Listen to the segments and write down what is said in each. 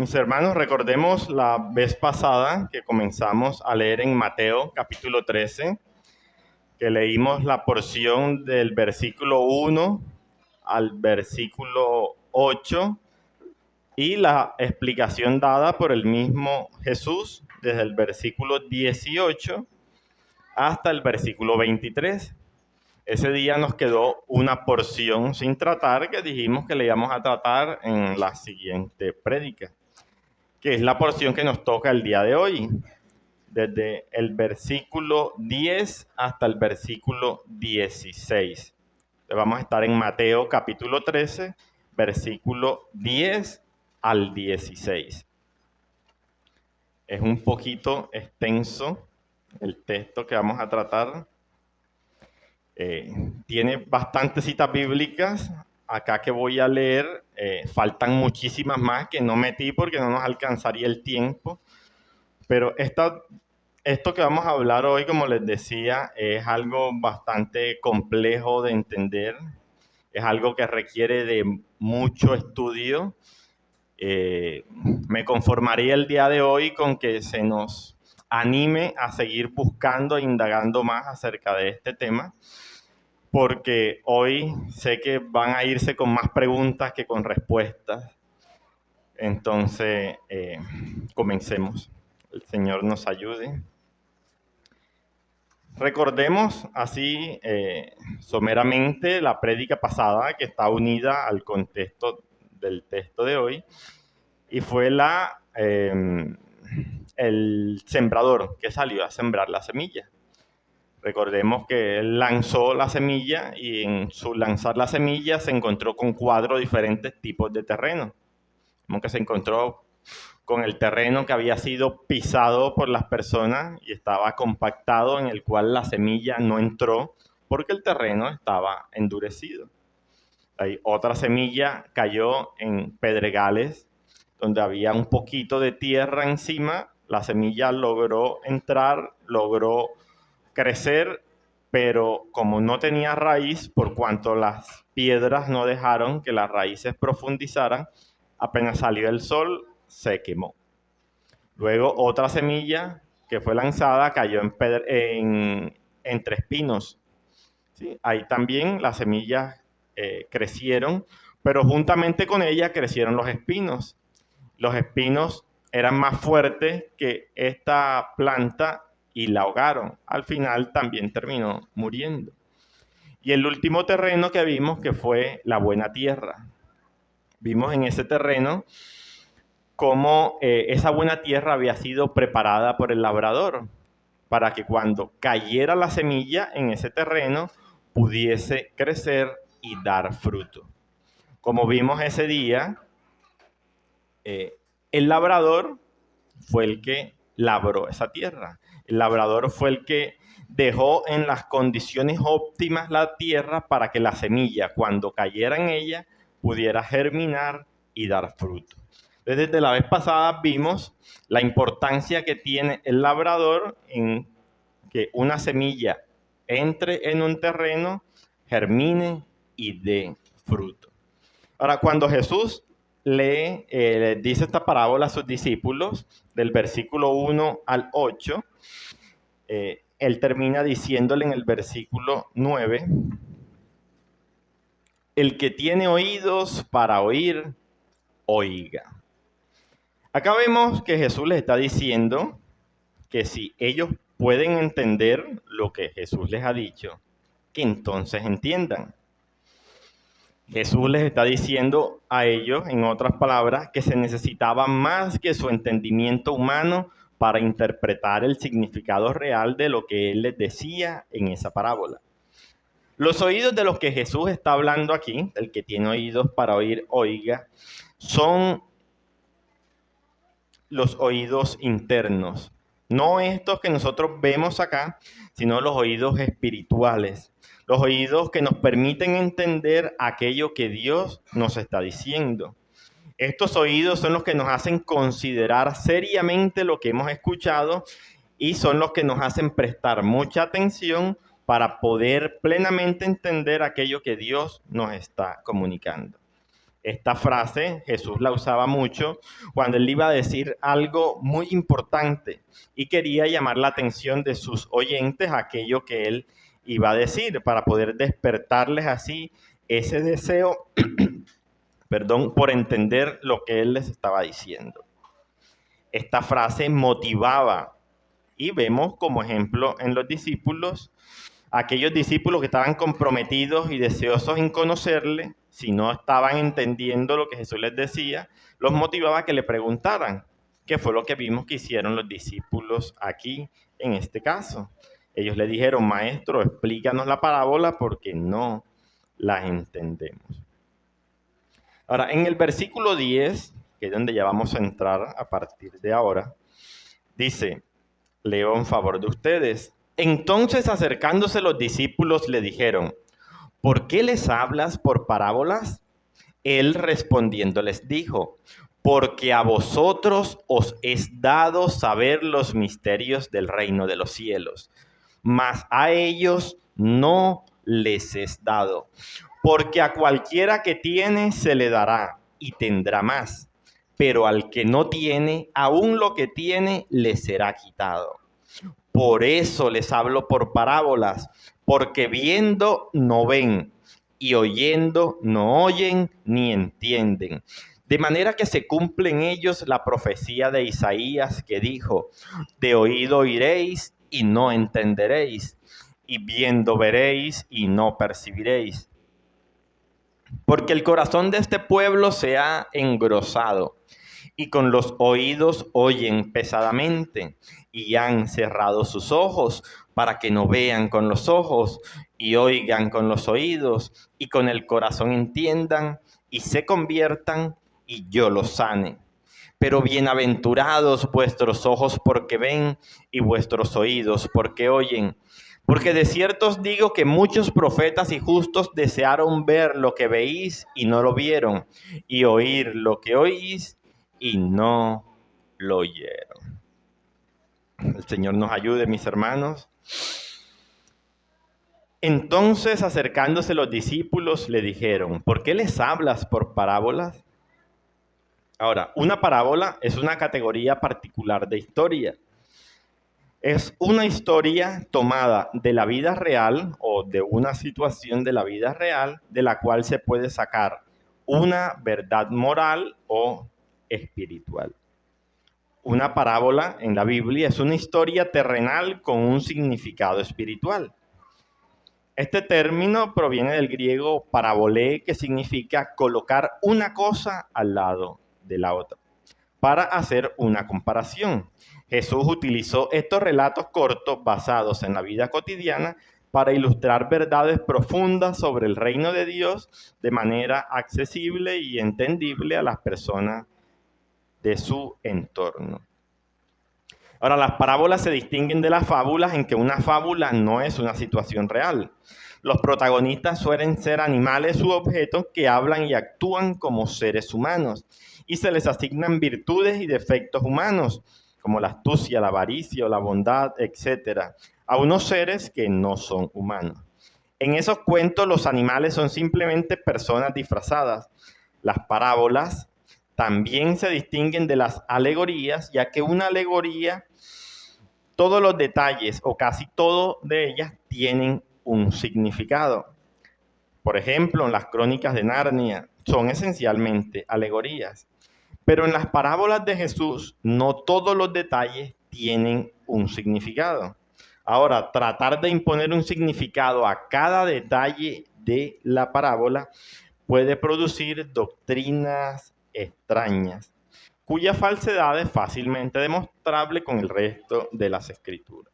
Mis hermanos, recordemos la vez pasada que comenzamos a leer en Mateo capítulo 13, que leímos la porción del versículo 1 al versículo 8 y la explicación dada por el mismo Jesús desde el versículo 18 hasta el versículo 23. Ese día nos quedó una porción sin tratar que dijimos que le íbamos a tratar en la siguiente prédica, que es la porción que nos toca el día de hoy, desde el versículo 10 hasta el versículo 16. Entonces vamos a estar en Mateo capítulo 13, versículo 10 al 16. Es un poquito extenso el texto que vamos a tratar. Tiene bastantes citas bíblicas. Acá que voy a leer, faltan muchísimas más que no metí porque no nos alcanzaría el tiempo. Pero esto que vamos a hablar hoy, como les decía, es algo bastante complejo de entender. Es algo que requiere de mucho estudio. Me conformaría el día de hoy con que se nos anime a seguir buscando e indagando más acerca de este tema, porque hoy sé que van a irse con más preguntas que con respuestas. Entonces, comencemos. El Señor nos ayude. Recordemos así someramente la prédica pasada que está unida al contexto del texto de hoy, y fue el sembrador que salió a sembrar la semilla. Recordemos que él lanzó la semilla y en su lanzar la semilla se encontró con 4 diferentes tipos de terreno. Como que se encontró con el terreno que había sido pisado por las personas y estaba compactado, en el cual la semilla no entró porque el terreno estaba endurecido. Hay otra semilla cayó en pedregales donde había un poquito de tierra encima. La semilla logró entrar, logró crecer, pero como no tenía raíz, por cuanto las piedras no dejaron que las raíces profundizaran, apenas salió el sol, se quemó. Luego otra semilla que fue lanzada cayó entre espinos. ¿Sí? Ahí también las semillas crecieron, pero juntamente con ella crecieron los espinos. Los espinos eran más fuertes que esta planta y la ahogaron. Al final también terminó muriendo. Y el último terreno que vimos, que fue la buena tierra. Vimos en ese terreno cómo esa buena tierra había sido preparada por el labrador para que cuando cayera la semilla en ese terreno pudiese crecer y dar fruto. Como vimos ese día, el labrador fue el que labró esa tierra. El labrador fue el que dejó en las condiciones óptimas la tierra para que la semilla, cuando cayera en ella, pudiera germinar y dar fruto. Desde la vez pasada vimos la importancia que tiene el labrador en que una semilla entre en un terreno, germine y dé fruto. Ahora, cuando Jesús dice esta parábola a sus discípulos, del versículo 1 al 8, él termina diciéndole en el versículo 9, el que tiene oídos para oír, oiga. Acá vemos que Jesús les está diciendo que si ellos pueden entender lo que Jesús les ha dicho, que entonces entiendan. Jesús les está diciendo a ellos, en otras palabras, que se necesitaba más que su entendimiento humano para interpretar el significado real de lo que Él les decía en esa parábola. Los oídos de los que Jesús está hablando aquí, el que tiene oídos para oír, oiga, son los oídos internos. No estos que nosotros vemos acá, sino los oídos espirituales. Los oídos que nos permiten entender aquello que Dios nos está diciendo. Estos oídos son los que nos hacen considerar seriamente lo que hemos escuchado y son los que nos hacen prestar mucha atención para poder plenamente entender aquello que Dios nos está comunicando. Esta frase Jesús la usaba mucho cuando él iba a decir algo muy importante y quería llamar la atención de sus oyentes a aquello que él iba a decir para poder despertarles así ese deseo, perdón, por entender lo que él les estaba diciendo. Esta frase motivaba y vemos como ejemplo en los discípulos, aquellos discípulos que estaban comprometidos y deseosos en conocerle, si no estaban entendiendo lo que Jesús les decía, los motivaba a que le preguntaran, qué fue lo que vimos que hicieron los discípulos aquí en este caso. Ellos le dijeron, maestro, explícanos la parábola porque no la entendemos. Ahora, en el versículo 10, que es donde ya vamos a entrar a partir de ahora, dice, leo en favor de ustedes. Entonces, acercándose los discípulos, le dijeron, ¿por qué les hablas por parábolas? Él respondiendo les dijo, porque a vosotros os es dado saber los misterios del reino de los cielos, mas a ellos no les es dado. Porque a cualquiera que tiene se le dará y tendrá más, pero al que no tiene, aún lo que tiene le será quitado. Por eso les hablo por parábolas, porque viendo no ven, y oyendo no oyen ni entienden. De manera que se cumple en ellos la profecía de Isaías que dijo, de oído oiréis y no entenderéis, y viendo veréis y no percibiréis. Porque el corazón de este pueblo se ha engrosado, y con los oídos oyen pesadamente, y han cerrado sus ojos para que no vean con los ojos, y oigan con los oídos, y con el corazón entiendan, y se conviertan, y yo los sane. Pero bienaventurados vuestros ojos porque ven, y vuestros oídos porque oyen. Porque de cierto os digo que muchos profetas y justos desearon ver lo que veis y no lo vieron, y oír lo que oís y no lo oyeron. El Señor nos ayude, mis hermanos. Entonces, acercándose los discípulos, le dijeron, ¿por qué les hablas por parábolas? Ahora, una parábola es una categoría particular de historia. Es una historia tomada de la vida real o de una situación de la vida real de la cual se puede sacar una verdad moral o espiritual. Una parábola en la Biblia es una historia terrenal con un significado espiritual. Este término proviene del griego parabolé, que significa colocar una cosa al lado de la otra, para hacer una comparación. Jesús utilizó estos relatos cortos basados en la vida cotidiana para ilustrar verdades profundas sobre el reino de Dios de manera accesible y entendible a las personas de su entorno. Ahora, las parábolas se distinguen de las fábulas en que una fábula no es una situación real. Los protagonistas suelen ser animales u objetos que hablan y actúan como seres humanos y se les asignan virtudes y defectos humanos, como la astucia, la avaricia o la bondad, etc., a unos seres que no son humanos. En esos cuentos los animales son simplemente personas disfrazadas. Las parábolas también se distinguen de las alegorías, ya que una alegoría, todos los detalles o casi todo de ellas tienen un significado. Por ejemplo, en las crónicas de Narnia son esencialmente alegorías. Pero en las parábolas de Jesús no todos los detalles tienen un significado. Ahora, tratar de imponer un significado a cada detalle de la parábola puede producir doctrinas extrañas, cuya falsedad es fácilmente demostrable con el resto de las Escrituras.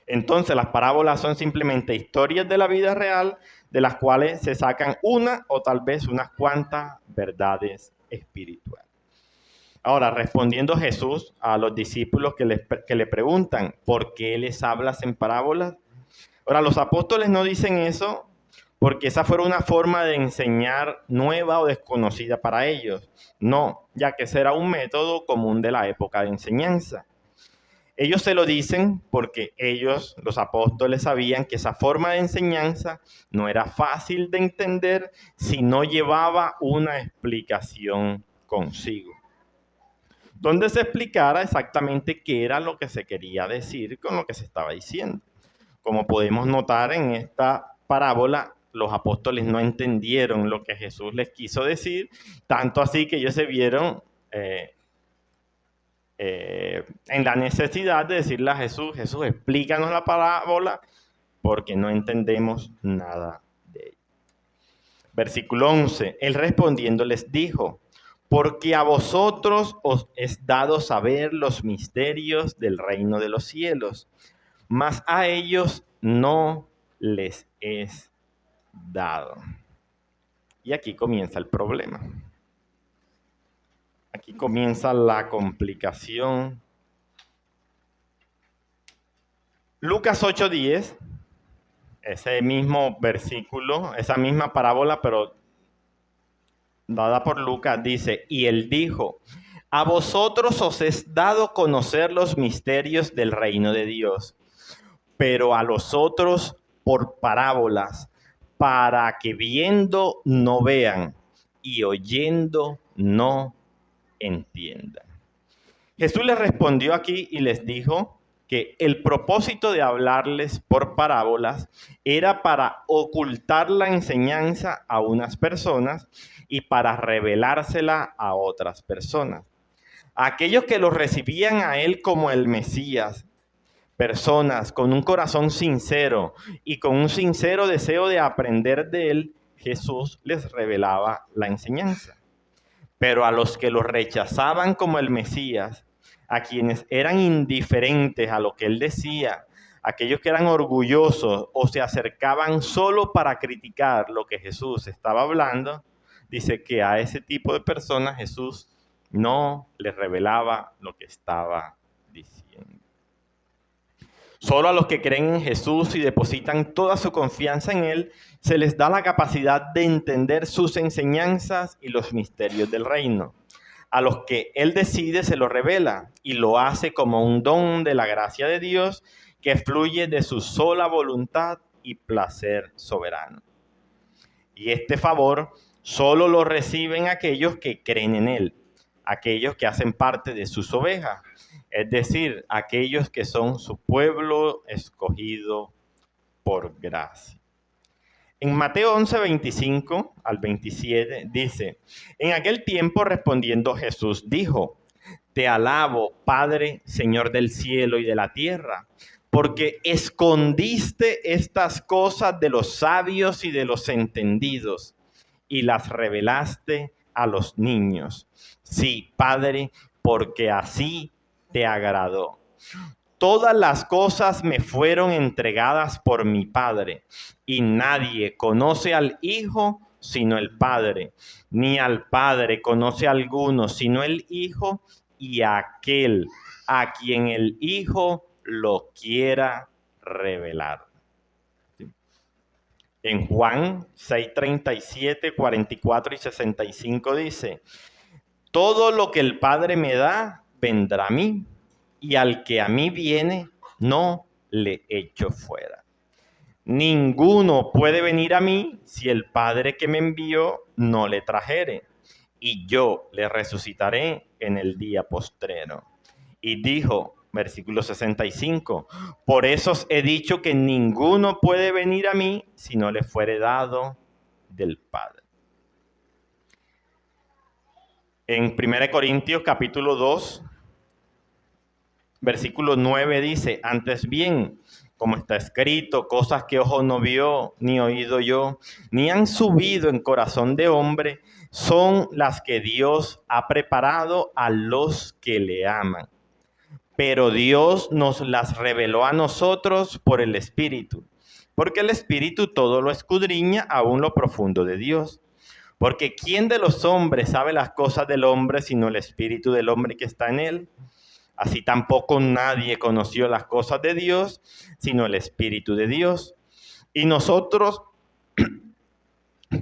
Entonces, las parábolas son simplemente historias de la vida real de las cuales se sacan una o tal vez unas cuantas verdades espirituales. Ahora, respondiendo Jesús a los discípulos que le preguntan, ¿por qué les hablas en parábolas? Ahora, los apóstoles no dicen eso porque esa fuera una forma de enseñar nueva o desconocida para ellos. No, ya que ese era un método común de la época de enseñanza. Ellos se lo dicen porque ellos, los apóstoles, sabían que esa forma de enseñanza no era fácil de entender si no llevaba una explicación consigo, donde se explicara exactamente qué era lo que se quería decir con lo que se estaba diciendo. Como podemos notar en esta parábola, los apóstoles no entendieron lo que Jesús les quiso decir, tanto así que ellos se vieron en la necesidad de decirle a Jesús, Jesús, explícanos la parábola, porque no entendemos nada de ella. Versículo 11, él respondiendo les dijo, porque a vosotros os es dado saber los misterios del reino de los cielos, mas a ellos no les es dado. Y aquí comienza el problema. Aquí comienza la complicación. Lucas 8:10, ese mismo versículo, esa misma parábola, pero dada por Lucas, dice, y él dijo, a vosotros os es dado conocer los misterios del reino de Dios, pero a los otros por parábolas, para que viendo no vean y oyendo no entiendan. Jesús les respondió aquí y les dijo que el propósito de hablarles por parábolas era para ocultar la enseñanza a unas personas y para revelársela a otras personas. Aquellos que lo recibían a él como el Mesías, personas con un corazón sincero y con un sincero deseo de aprender de él, Jesús les revelaba la enseñanza. Pero a los que lo rechazaban como el Mesías, a quienes eran indiferentes a lo que él decía, aquellos que eran orgullosos o se acercaban solo para criticar lo que Jesús estaba hablando, dice que a ese tipo de personas Jesús no les revelaba lo que estaba diciendo. Solo a los que creen en Jesús y depositan toda su confianza en Él, se les da la capacidad de entender sus enseñanzas y los misterios del reino. A los que Él decide se lo revela y lo hace como un don de la gracia de Dios que fluye de su sola voluntad y placer soberano. Y este favor solo lo reciben aquellos que creen en Él, aquellos que hacen parte de sus ovejas, es decir, aquellos que son su pueblo escogido por gracia. En Mateo 11, 25 al 27 dice, en aquel tiempo respondiendo Jesús dijo, te alabo, Padre, Señor del cielo y de la tierra, porque escondiste estas cosas de los sabios y de los entendidos y las revelaste a los niños. Sí, Padre, porque así te agradó. Todas las cosas me fueron entregadas por mi Padre, y nadie conoce al Hijo sino el Padre, ni al Padre conoce a alguno sino el Hijo y aquel a quien el Hijo lo quiera revelar. En Juan 6:37, 44 y 65 dice, todo lo que el Padre me da, vendrá a mí, y al que a mí viene, no le echo fuera. Ninguno puede venir a mí si el Padre que me envió no le trajere, y yo le resucitaré en el día postrero. Y dijo, versículo 65, por eso os he dicho que ninguno puede venir a mí si no le fuere dado del Padre. En 1 Corintios capítulo 2, versículo 9 dice, antes bien, como está escrito, cosas que ojo no vio, ni oído yo, ni han subido en corazón de hombre, son las que Dios ha preparado a los que le aman. Pero Dios nos las reveló a nosotros por el Espíritu, porque el Espíritu todo lo escudriña, aún lo profundo de Dios. Porque ¿quién de los hombres sabe las cosas del hombre sino el espíritu del hombre que está en él? Así tampoco nadie conoció las cosas de Dios sino el espíritu de Dios. Y nosotros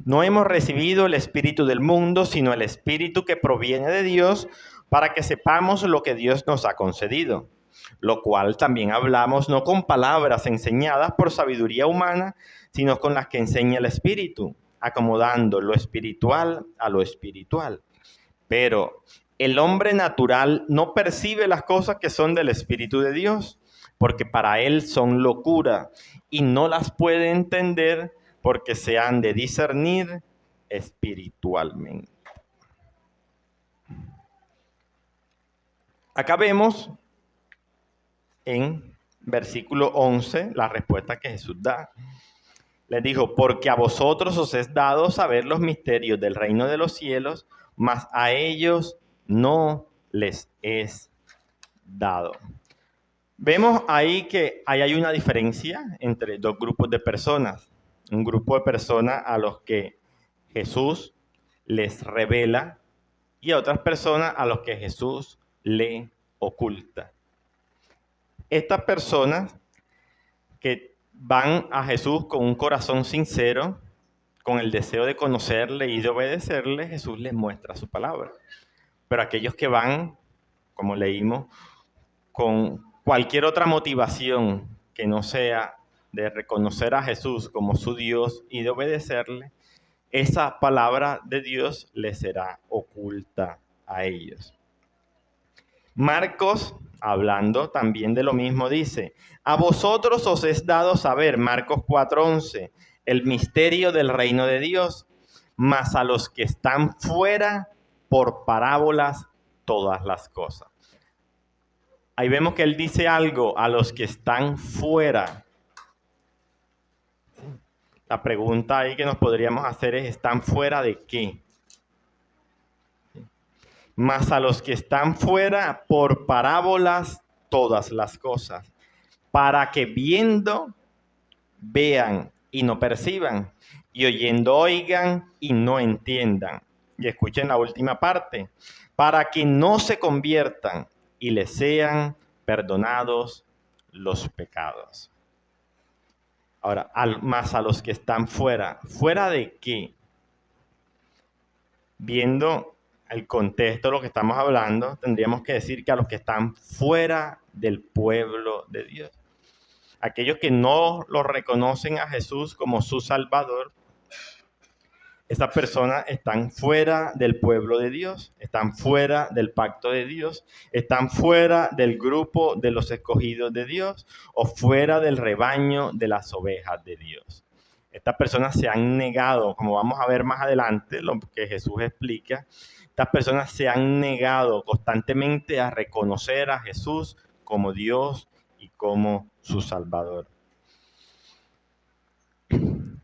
no hemos recibido el espíritu del mundo sino el espíritu que proviene de Dios para que sepamos lo que Dios nos ha concedido. lo cual también hablamos no con palabras enseñadas por sabiduría humana, sino con las que enseña el Espíritu, acomodando lo espiritual a lo espiritual. Pero el hombre natural no percibe las cosas que son del Espíritu de Dios, porque para él son locura y no las puede entender porque se han de discernir espiritualmente. Acá vemos en versículo 11 la respuesta que Jesús da. Les dijo, porque a vosotros os es dado saber los misterios del reino de los cielos, mas a ellos no les es dado. Vemos ahí que ahí hay una diferencia entre dos grupos de personas. Un grupo de personas a los que Jesús les revela y a otras personas a los que Jesús le oculta. Estas personas que van a Jesús con un corazón sincero, con el deseo de conocerle y de obedecerle, Jesús les muestra su palabra. Pero aquellos que van, como leímos, con cualquier otra motivación que no sea de reconocer a Jesús como su Dios y de obedecerle, esa palabra de Dios les será oculta a ellos. Marcos, hablando también de lo mismo, dice, a vosotros os es dado saber, Marcos 4:11, el misterio del reino de Dios, mas a los que están fuera, por parábolas, todas las cosas. Ahí vemos que él dice algo, a los que están fuera. La pregunta ahí que nos podríamos hacer es, ¿están fuera de qué? Mas a los que están fuera, por parábolas, todas las cosas, para que viendo, vean y no perciban, y oyendo oigan y no entiendan. Y escuchen la última parte, para que no se conviertan y les sean perdonados los pecados. Ahora, más a los que están fuera. ¿Fuera de qué? Viendo el contexto de lo que estamos hablando, tendríamos que decir que a los que están fuera del pueblo de Dios. Aquellos que no lo reconocen a Jesús como su Salvador, estas personas están fuera del pueblo de Dios, están fuera del pacto de Dios, están fuera del grupo de los escogidos de Dios o fuera del rebaño de las ovejas de Dios. Estas personas se han negado, como vamos a ver más adelante, lo que Jesús explica, estas personas se han negado constantemente a reconocer a Jesús como Dios y como su Salvador.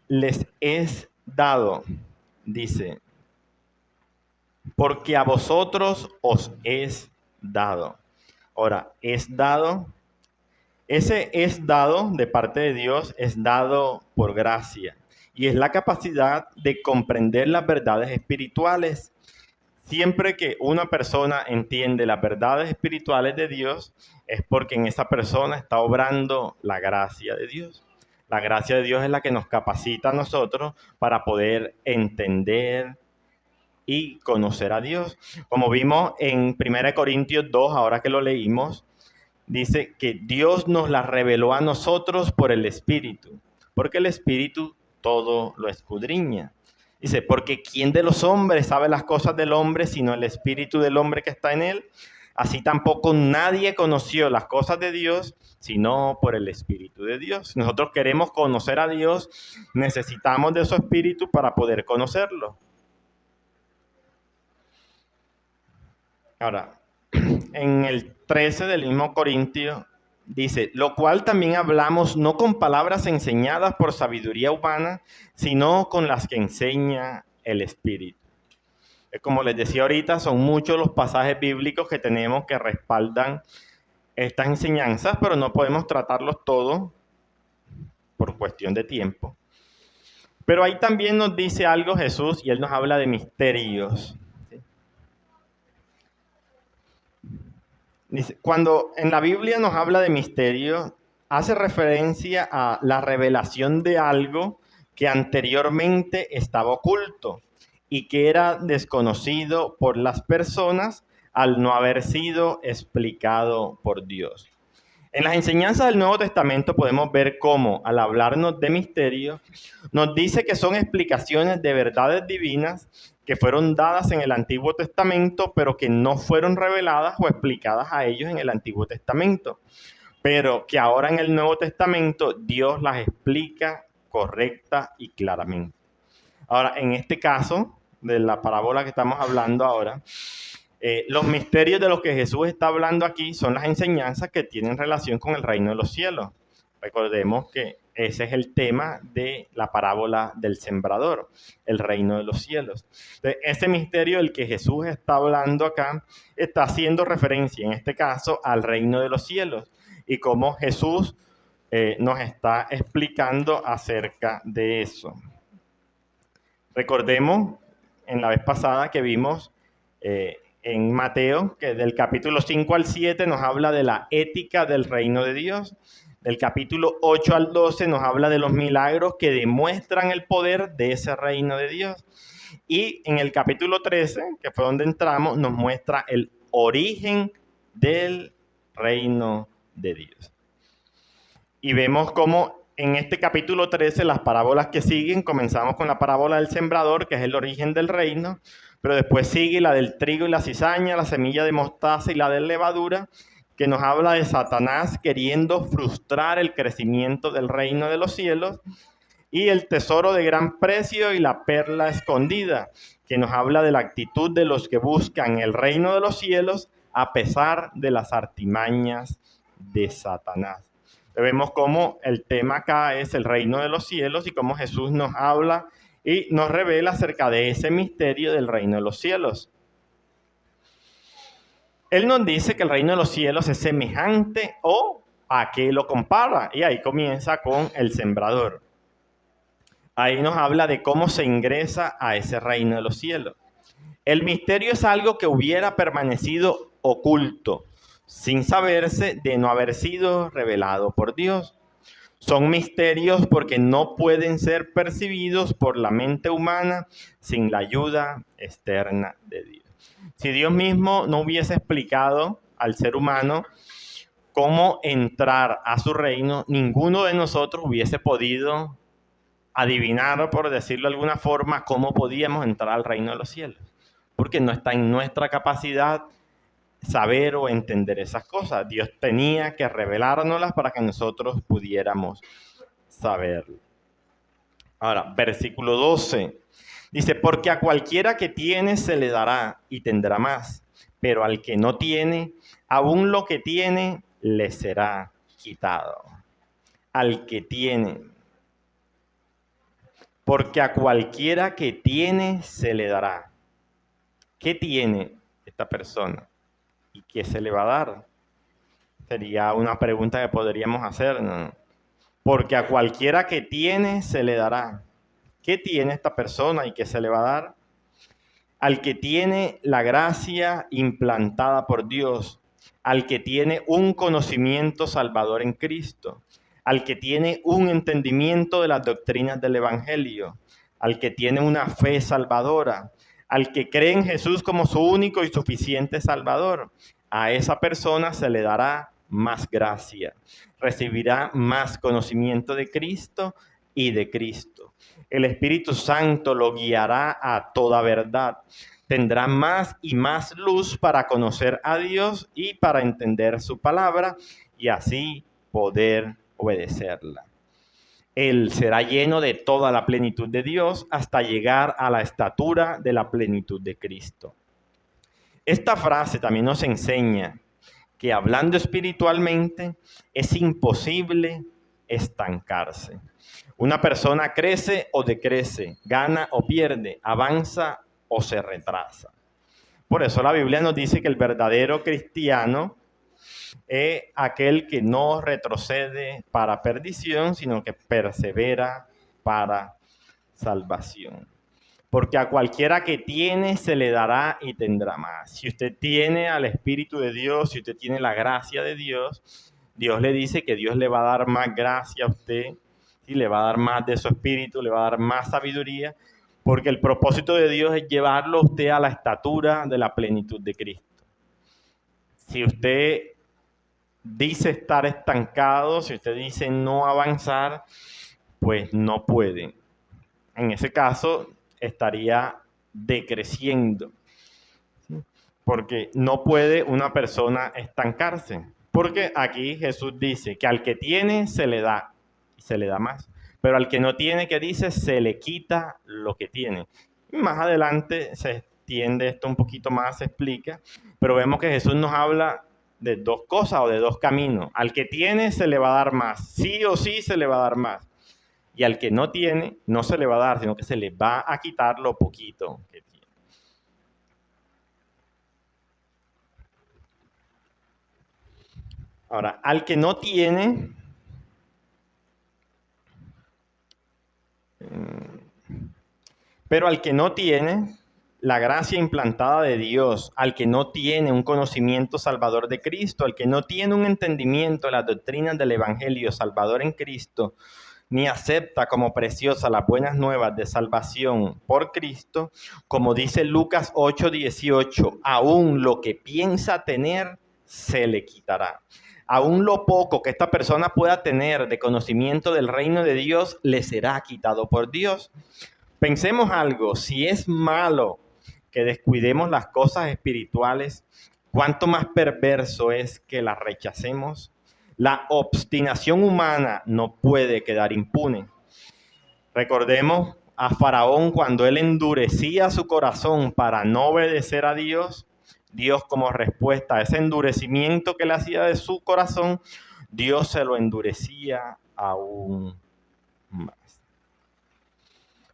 Les es dado, dice, porque a vosotros os es dado. Ahora, es dado, ese es dado de parte de Dios, es dado por gracia. Y es la capacidad de comprender las verdades espirituales. Siempre que una persona entiende las verdades espirituales de Dios, es porque en esa persona está obrando la gracia de Dios. La gracia de Dios es la que nos capacita a nosotros para poder entender y conocer a Dios. Como vimos en 1 Corintios 2, ahora que lo leímos, dice que Dios nos la reveló a nosotros por el Espíritu, porque el Espíritu todo lo escudriña. Dice, porque ¿quién de los hombres sabe las cosas del hombre sino el Espíritu del hombre que está en él? Así tampoco nadie conoció las cosas de Dios sino por el Espíritu de Dios. Si nosotros queremos conocer a Dios, necesitamos de su Espíritu para poder conocerlo. Ahora, en el 13 del mismo Corintio dice, lo cual también hablamos no con palabras enseñadas por sabiduría humana, sino con las que enseña el Espíritu. Como les decía ahorita, son muchos los pasajes bíblicos que tenemos que respaldan estas enseñanzas, pero no podemos tratarlos todos por cuestión de tiempo. Pero ahí también nos dice algo Jesús y Él nos habla de misterios. Dice, cuando en la Biblia nos habla de misterio, hace referencia a la revelación de algo que anteriormente estaba oculto y que era desconocido por las personas al no haber sido explicado por Dios. En las enseñanzas del Nuevo Testamento podemos ver cómo, al hablarnos de misterios, nos dice que son explicaciones de verdades divinas que fueron dadas en el Antiguo Testamento, pero que no fueron reveladas o explicadas a ellos en el Antiguo Testamento, pero que ahora en el Nuevo Testamento Dios las explica correcta y claramente. Ahora, en este caso, de la parábola que estamos hablando ahora, los misterios de los que Jesús está hablando aquí son las enseñanzas que tienen relación con el reino de los cielos. Recordemos que ese es el tema de la parábola del sembrador, el reino de los cielos. Entonces, ese misterio del que Jesús está hablando acá está haciendo referencia, en este caso, al reino de los cielos y cómo Jesús nos está explicando acerca de eso. Recordemos en la vez pasada que vimos en Mateo, que del capítulo 5 al 7 nos habla de la ética del reino de Dios. Del capítulo 8 al 12 nos habla de los milagros que demuestran el poder de ese reino de Dios. Y en el capítulo 13, que fue donde entramos, nos muestra el origen del reino de Dios. Y vemos cómo en este capítulo 13, las parábolas que siguen, comenzamos con la parábola del sembrador, que es el origen del reino, pero después sigue la del trigo y la cizaña, la semilla de mostaza y la de levadura, que nos habla de Satanás queriendo frustrar el crecimiento del reino de los cielos, y el tesoro de gran precio y la perla escondida, que nos habla de la actitud de los que buscan el reino de los cielos a pesar de las artimañas de Satanás. Vemos cómo el tema acá es el reino de los cielos y cómo Jesús nos habla y nos revela acerca de ese misterio del reino de los cielos. Él nos dice que el reino de los cielos es semejante o a qué lo compara. Y ahí comienza con el sembrador. Ahí nos habla de cómo se ingresa a ese reino de los cielos. El misterio es algo que hubiera permanecido oculto, sin saberse de no haber sido revelado por Dios. Son misterios porque no pueden ser percibidos por la mente humana sin la ayuda externa de Dios. Si Dios mismo no hubiese explicado al ser humano cómo entrar a su reino, ninguno de nosotros hubiese podido adivinar, por decirlo de alguna forma, cómo podíamos entrar al reino de los cielos. Porque no está en nuestra capacidad saber o entender esas cosas. Dios tenía que revelárnoslas para que nosotros pudiéramos saberlo. Ahora, versículo 12. Dice, porque a cualquiera que tiene se le dará y tendrá más, pero al que no tiene, aún lo que tiene le será quitado. Al que tiene. Porque a cualquiera que tiene se le dará. ¿Qué tiene esta persona? ¿Y qué se le va a dar? Sería una pregunta que podríamos hacer, ¿no? Porque a cualquiera que tiene se le dará. ¿Qué tiene esta persona y qué se le va a dar? Al que tiene la gracia implantada por Dios, al que tiene un conocimiento salvador en Cristo, al que tiene un entendimiento de las doctrinas del Evangelio, al que tiene una fe salvadora, al que cree en Jesús como su único y suficiente Salvador, a esa persona se le dará más gracia, recibirá más conocimiento de Cristo y de Cristo. El Espíritu Santo lo guiará a toda verdad. Tendrá más y más luz para conocer a Dios y para entender su palabra y así poder obedecerla. Él será lleno de toda la plenitud de Dios hasta llegar a la estatura de la plenitud de Cristo. Esta frase también nos enseña que hablando espiritualmente es imposible estancarse. Una persona crece o decrece, gana o pierde, avanza o se retrasa. Por eso la Biblia nos dice que el verdadero cristiano es aquel que no retrocede para perdición, sino que persevera para salvación. Porque a cualquiera que tiene se le dará y tendrá más. Si usted tiene al Espíritu de Dios, si usted tiene la gracia de Dios, Dios le dice que Dios le va a dar más gracia a usted, y le va a dar más de su Espíritu, le va a dar más sabiduría, porque el propósito de Dios es llevarlo a usted a la estatura de la plenitud de Cristo. Si usted dice estar estancado, si usted dice no avanzar, pues no puede. En ese caso estaría decreciendo, porque no puede una persona estancarse. Porque aquí Jesús dice que al que tiene se le da, y se le da más. Pero al que no tiene, ¿qué dice? Se le quita lo que tiene. Más adelante se extiende esto un poquito más, se explica, pero vemos que Jesús nos habla de dos cosas o de dos caminos. Al que tiene se le va a dar más, sí o sí se le va a dar más. Y al que no tiene, no se le va a dar, sino que se le va a quitar lo poquito que tiene. Ahora, al que no tiene, pero al que no tiene la gracia implantada de Dios, al que no tiene un conocimiento salvador de Cristo, al que no tiene un entendimiento de las doctrinas del Evangelio salvador en Cristo, ni acepta como preciosas las buenas nuevas de salvación por Cristo, como dice Lucas 8:18, aún lo que piensa tener se le quitará. Aún lo poco que esta persona pueda tener de conocimiento del reino de Dios le será quitado por Dios. Pensemos algo, si es malo que descuidemos las cosas espirituales, ¿cuánto más perverso es que las rechacemos? La obstinación humana no puede quedar impune. Recordemos a Faraón cuando él endurecía su corazón para no obedecer a Dios. Dios, como respuesta a ese endurecimiento que le hacía de su corazón, Dios se lo endurecía aún más.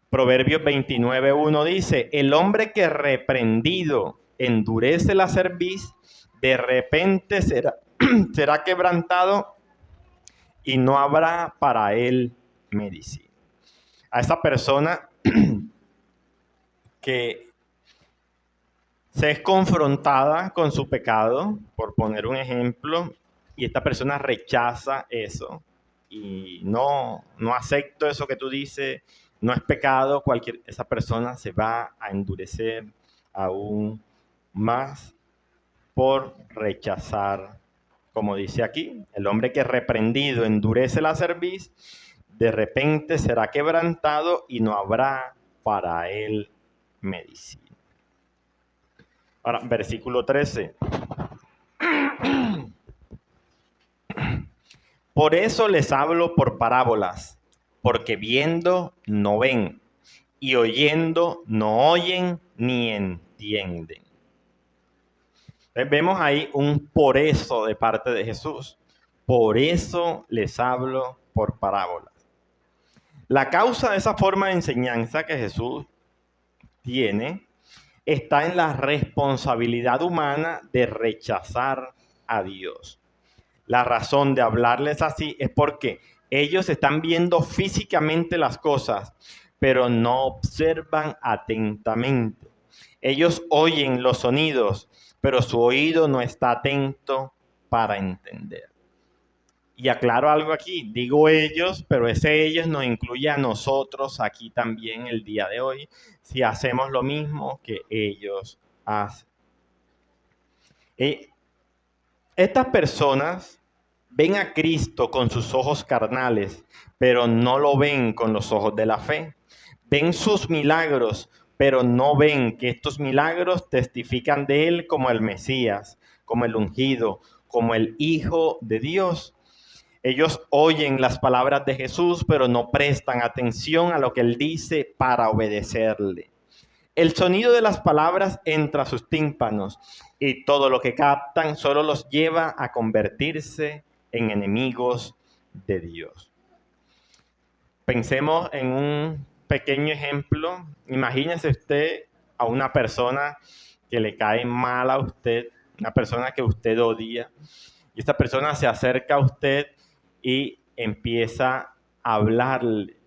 Proverbios 29:1 dice, el hombre que reprendido endurece la cerviz, de repente será quebrantado y no habrá para él medicina. A esa persona que se es confrontada con su pecado, por poner un ejemplo, y esta persona rechaza eso y no acepto eso que tú dices, no es pecado, esa persona se va a endurecer aún más por rechazar, como dice aquí, el hombre que reprendido endurece la cerviz, de repente será quebrantado y no habrá para él medicina. Ahora, versículo 13. Por eso les hablo por parábolas, porque viendo no ven, y oyendo no oyen ni entienden. Entonces, vemos ahí un por eso de parte de Jesús. Por eso les hablo por parábolas. La causa de esa forma de enseñanza que Jesús tiene está en la responsabilidad humana de rechazar a Dios. La razón de hablarles así es porque ellos están viendo físicamente las cosas, pero no observan atentamente. Ellos oyen los sonidos, pero su oído no está atento para entender. Y aclaro algo aquí, digo ellos, pero ese ellos nos incluye a nosotros aquí también el día de hoy, si hacemos lo mismo que ellos hacen. Estas personas ven a Cristo con sus ojos carnales, pero no lo ven con los ojos de la fe. Ven sus milagros, pero no ven que estos milagros testifican de Él como el Mesías, como el ungido, como el Hijo de Dios. Ellos oyen las palabras de Jesús, pero no prestan atención a lo que Él dice para obedecerle. El sonido de las palabras entra a sus tímpanos y todo lo que captan solo los lleva a convertirse en enemigos de Dios. Pensemos en un pequeño ejemplo. Imagínese usted a una persona que le cae mal a usted, una persona que usted odia, y esta persona se acerca a usted y empieza a hablarle.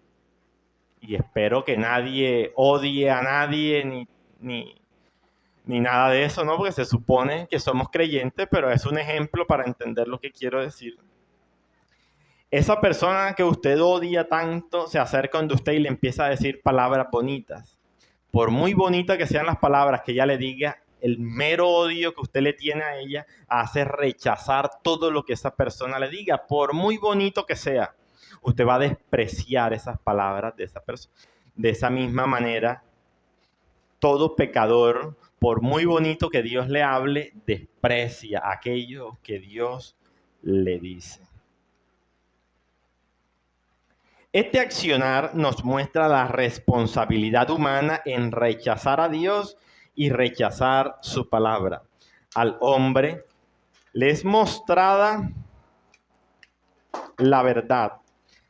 Y espero que nadie odie a nadie ni nada de eso, ¿no? Porque se supone que somos creyentes, pero es un ejemplo para entender lo que quiero decir. Esa persona que usted odia tanto se acerca donde usted y le empieza a decir palabras bonitas. Por muy bonitas que sean las palabras que ella le diga, el mero odio que usted le tiene a ella hace rechazar todo lo que esa persona le diga, por muy bonito que sea. Usted va a despreciar esas palabras de esa persona. De esa misma manera, todo pecador, por muy bonito que Dios le hable, desprecia aquello que Dios le dice. Este accionar nos muestra la responsabilidad humana en rechazar a Dios y rechazar su palabra. Al hombre le es mostrada la verdad,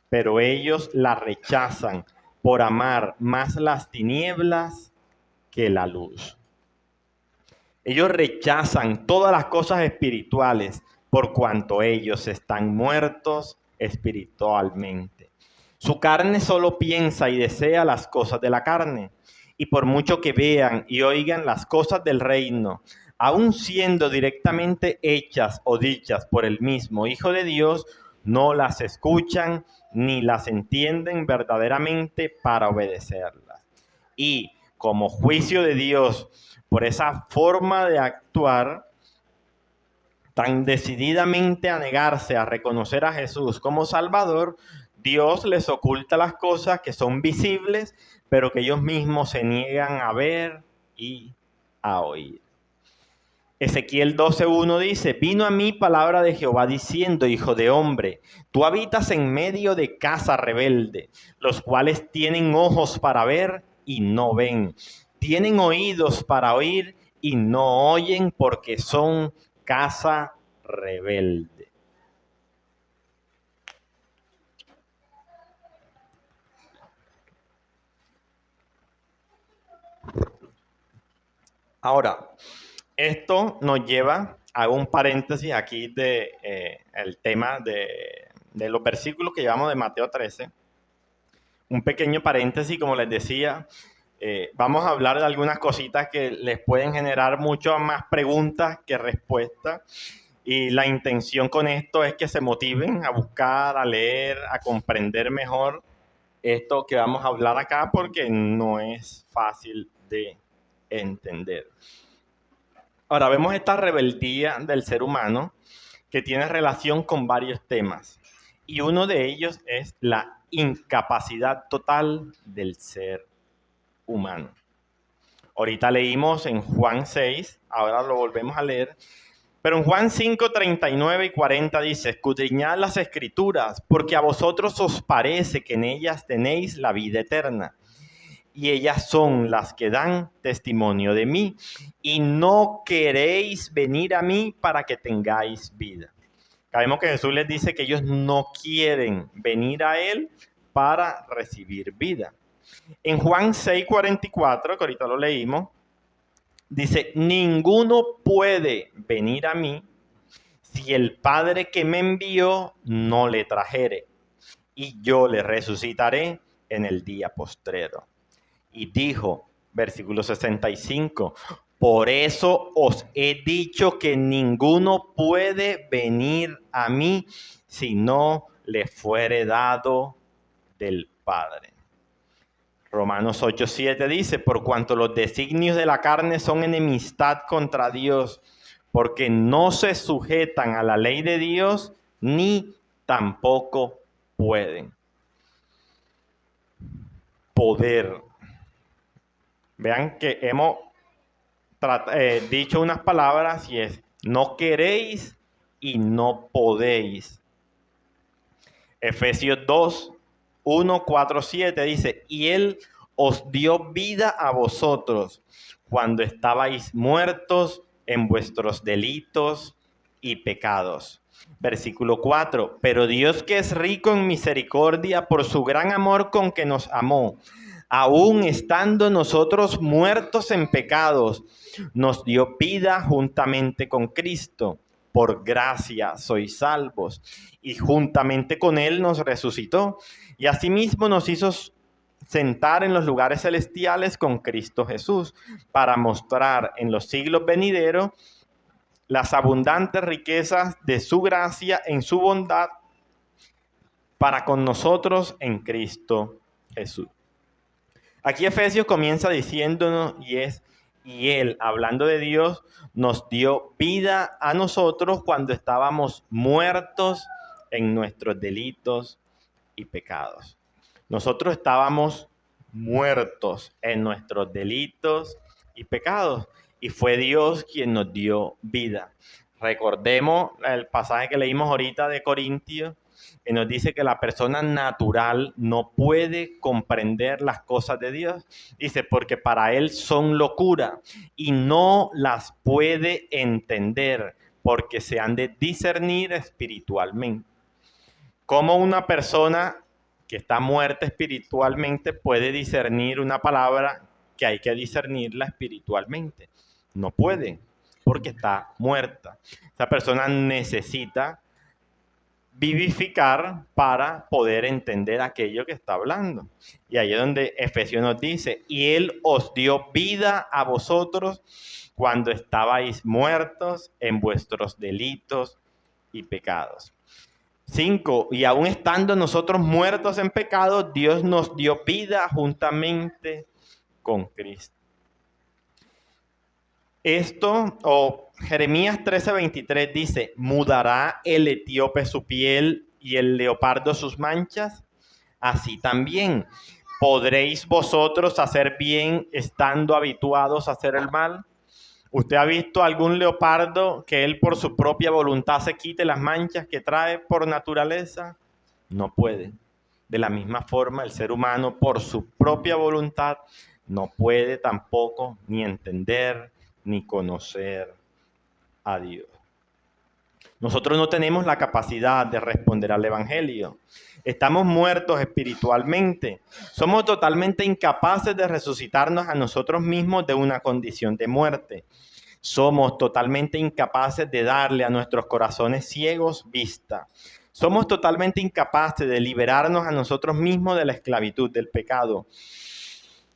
pero ellos la rechazan por amar más las tinieblas que la luz. Ellos rechazan todas las cosas espirituales por cuanto ellos están muertos espiritualmente. Su carne solo piensa y desea las cosas de la carne, y por mucho que vean y oigan las cosas del reino, aun siendo directamente hechas o dichas por el mismo Hijo de Dios, no las escuchan ni las entienden verdaderamente para obedecerlas. Y como juicio de Dios por esa forma de actuar, tan decididamente a negarse a reconocer a Jesús como Salvador, Dios les oculta las cosas que son visibles, pero que ellos mismos se niegan a ver y a oír. Ezequiel 12:1 dice: vino a mí palabra de Jehová diciendo, hijo de hombre, tú habitas en medio de casa rebelde, los cuales tienen ojos para ver y no ven, tienen oídos para oír y no oyen, porque son casa rebelde. Ahora, esto nos lleva, hago un paréntesis aquí de el tema de los versículos que llevamos de Mateo 13. Un pequeño paréntesis, como les decía, vamos a hablar de algunas cositas que les pueden generar mucho más preguntas que respuestas. Y la intención con esto es que se motiven a buscar, a leer, a comprender mejor esto que vamos a hablar acá, porque no es fácil de entender. Ahora, vemos esta rebeldía del ser humano que tiene relación con varios temas. Y uno de ellos es la incapacidad total del ser humano. Ahorita leímos en Juan 6, ahora lo volvemos a leer. Pero en Juan 5, 39 y 40 dice: escudriñad las escrituras, porque a vosotros os parece que en ellas tenéis la vida eterna. Y ellas son las que dan testimonio de mí, y no queréis venir a mí para que tengáis vida. Sabemos que Jesús les dice que ellos no quieren venir a Él para recibir vida. En Juan 6, 44, que ahorita lo leímos, dice: ninguno puede venir a mí si el Padre que me envió no le trajere, y yo le resucitaré en el día postrero. Y dijo, versículo 65, por eso os he dicho que ninguno puede venir a mí si no le fuere dado del Padre. Romanos 8:7 dice: por cuanto los designios de la carne son enemistad contra Dios, porque no se sujetan a la ley de Dios, ni tampoco pueden. Poder. Vean que hemos dicho unas palabras y es: no queréis y no podéis. Efesios 2, 1, 4, 7 dice: y Él os dio vida a vosotros cuando estabais muertos en vuestros delitos y pecados. Versículo 4, pero Dios, que es rico en misericordia por su gran amor con que nos amó, aún estando nosotros muertos en pecados, nos dio vida juntamente con Cristo. Por gracia sois salvos. Y juntamente con Él nos resucitó. Y asimismo nos hizo sentar en los lugares celestiales con Cristo Jesús, para mostrar en los siglos venideros las abundantes riquezas de su gracia en su bondad para con nosotros en Cristo Jesús. Aquí Efesios comienza diciéndonos, y es: Y Él, hablando de Dios, nos dio vida a nosotros cuando estábamos muertos en nuestros delitos y pecados. Nosotros estábamos muertos en nuestros delitos y pecados, y fue Dios quien nos dio vida. Recordemos el pasaje que leímos ahorita de Corintios, que nos dice que la persona natural no puede comprender las cosas de Dios. Dice, porque para él son locura y no las puede entender, porque se han de discernir espiritualmente. ¿Cómo una persona que está muerta espiritualmente puede discernir una palabra que hay que discernirla espiritualmente? No puede, porque está muerta. Esa persona necesita vivificar para poder entender aquello que está hablando. Y ahí es donde Efesios nos dice, y Él os dio vida a vosotros cuando estabais muertos en vuestros delitos y pecados. 5. Y aún estando nosotros muertos en pecado, Dios nos dio vida juntamente con Cristo. Esto, Jeremías 13:23 dice, ¿mudará el etíope su piel y el leopardo sus manchas? Así también, ¿podréis vosotros hacer bien estando habituados a hacer el mal? ¿Usted ha visto algún leopardo que él por su propia voluntad se quite las manchas que trae por naturaleza? No puede. De la misma forma, el ser humano por su propia voluntad no puede tampoco ni entender ni conocer a Dios. Nosotros no tenemos la capacidad de responder al Evangelio. Estamos muertos espiritualmente. Somos totalmente incapaces de resucitarnos a nosotros mismos de una condición de muerte. Somos totalmente incapaces de darle a nuestros corazones ciegos vista. Somos totalmente incapaces de liberarnos a nosotros mismos de la esclavitud del pecado.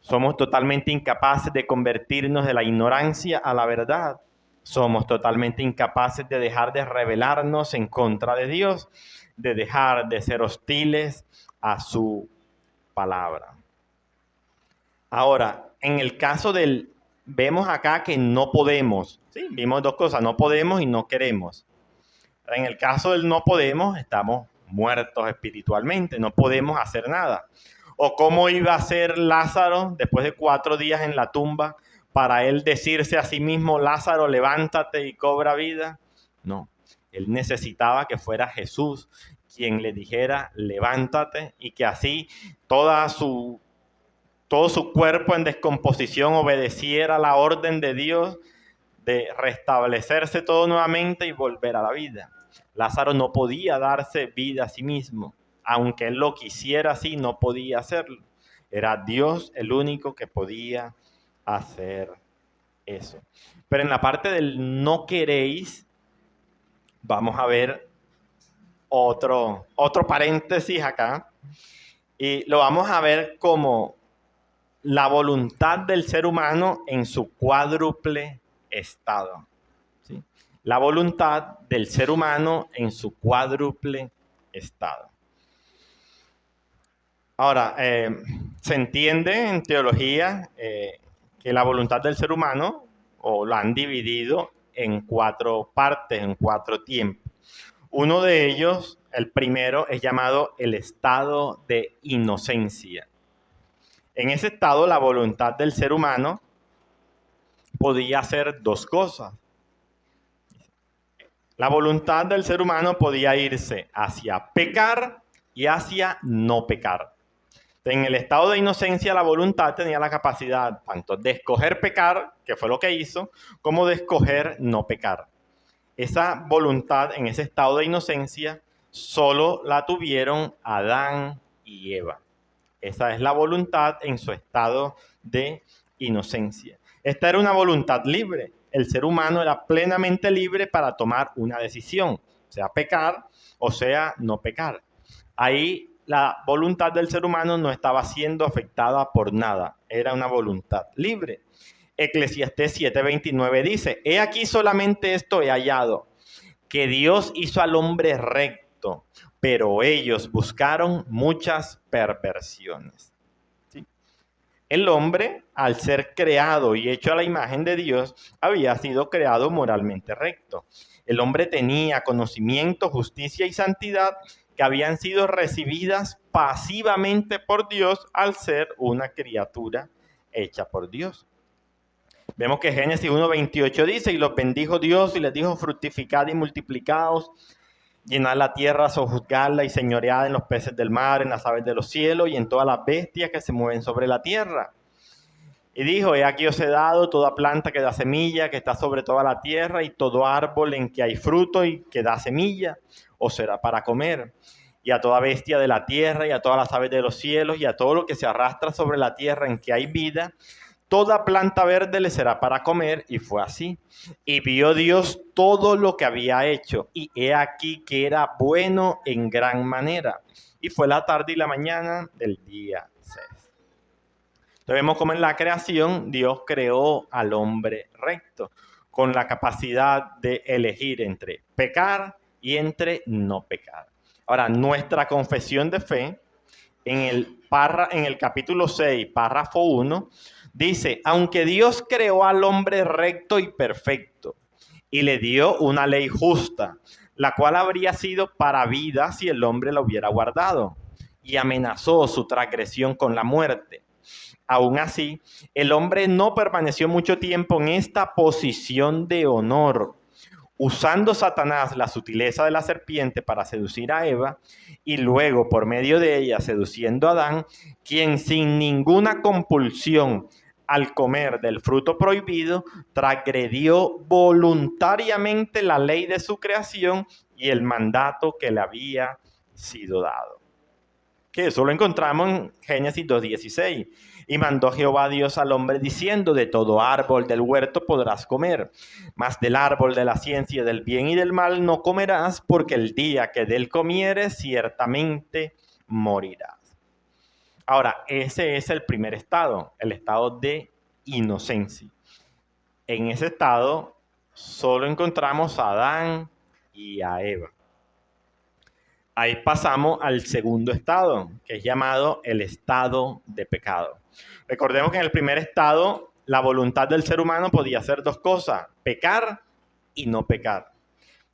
Somos totalmente incapaces de convertirnos de la ignorancia a la verdad. Somos totalmente incapaces de dejar de rebelarnos en contra de Dios, de dejar de ser hostiles a su palabra. Ahora, en el caso vemos acá que no podemos, ¿sí? Vimos dos cosas, no podemos y no queremos. En el caso del no podemos, estamos muertos espiritualmente, no podemos hacer nada. ¿O cómo iba a ser Lázaro después de 4 días en la tumba para él decirse a sí mismo, Lázaro, levántate y cobra vida? No, él necesitaba que fuera Jesús quien le dijera, levántate, y que así todo su cuerpo en descomposición obedeciera la orden de Dios de restablecerse todo nuevamente y volver a la vida. Lázaro no podía darse vida a sí mismo. Aunque él lo quisiera así, no podía hacerlo. Era Dios el único que podía hacer eso. Pero en la parte del no queréis, vamos a ver otro paréntesis acá. Y lo vamos a ver como la voluntad del ser humano en su cuádruple estado. ¿Sí? La voluntad del ser humano en su cuádruple estado. Ahora, se entiende en teología que la voluntad del ser humano, o la han dividido en 4 partes, en 4 tiempos. Uno de ellos, el primero, es llamado el estado de inocencia. En ese estado, la voluntad del ser humano podía hacer 2 cosas. La voluntad del ser humano podía irse hacia pecar y hacia no pecar. En el estado de inocencia, la voluntad tenía la capacidad tanto de escoger pecar, que fue lo que hizo, como de escoger no pecar. Esa voluntad en ese estado de inocencia solo la tuvieron Adán y Eva. Esa es la voluntad en su estado de inocencia. Esta era una voluntad libre. El ser humano era plenamente libre para tomar una decisión, sea pecar o sea no pecar. Ahí la voluntad del ser humano no estaba siendo afectada por nada. Era una voluntad libre. Eclesiastés 7:29 dice, he aquí solamente esto he hallado, que Dios hizo al hombre recto, pero ellos buscaron muchas perversiones. ¿Sí? El hombre, al ser creado y hecho a la imagen de Dios, había sido creado moralmente recto. El hombre tenía conocimiento, justicia y santidad que habían sido recibidas pasivamente por Dios al ser una criatura hecha por Dios. Vemos que Génesis 1:28 dice, y los bendijo Dios y les dijo, fructificad y multiplicaos, llenad la tierra, sojuzgadla y señoread en los peces del mar, en las aves de los cielos y en todas las bestias que se mueven sobre la tierra. Y dijo, he aquí os he dado toda planta que da semilla, que está sobre toda la tierra, y todo árbol en que hay fruto y que da semilla, os será para comer. Y a toda bestia de la tierra, y a todas las aves de los cielos, y a todo lo que se arrastra sobre la tierra en que hay vida, toda planta verde le será para comer. Y fue así. Y vio Dios todo lo que había hecho, y he aquí que era bueno en gran manera. Y fue la tarde y la mañana del día 6. Entonces vemos cómo en la creación Dios creó al hombre recto, con la capacidad de elegir entre pecar y entre no pecar. Ahora, nuestra confesión de fe, en el capítulo 6, párrafo 1, dice, aunque Dios creó al hombre recto y perfecto, y le dio una ley justa, la cual habría sido para vida si el hombre la hubiera guardado, y amenazó su transgresión con la muerte. Aún así, el hombre no permaneció mucho tiempo en esta posición de honor, usando Satanás la sutileza de la serpiente para seducir a Eva y luego por medio de ella seduciendo a Adán, quien sin ninguna compulsión al comer del fruto prohibido transgredió voluntariamente la ley de su creación y el mandato que le había sido dado. Que eso lo encontramos en Génesis 2:16. Y mandó Jehová Dios al hombre diciendo, de todo árbol del huerto podrás comer, mas del árbol de la ciencia del bien y del mal no comerás, porque el día que de él comieres ciertamente morirás. Ahora, ese es el primer estado, el estado de inocencia. En ese estado solo encontramos a Adán y a Eva. Ahí pasamos al segundo estado, que es llamado el estado de pecado. Recordemos que en el primer estado, la voluntad del ser humano podía hacer dos cosas, pecar y no pecar.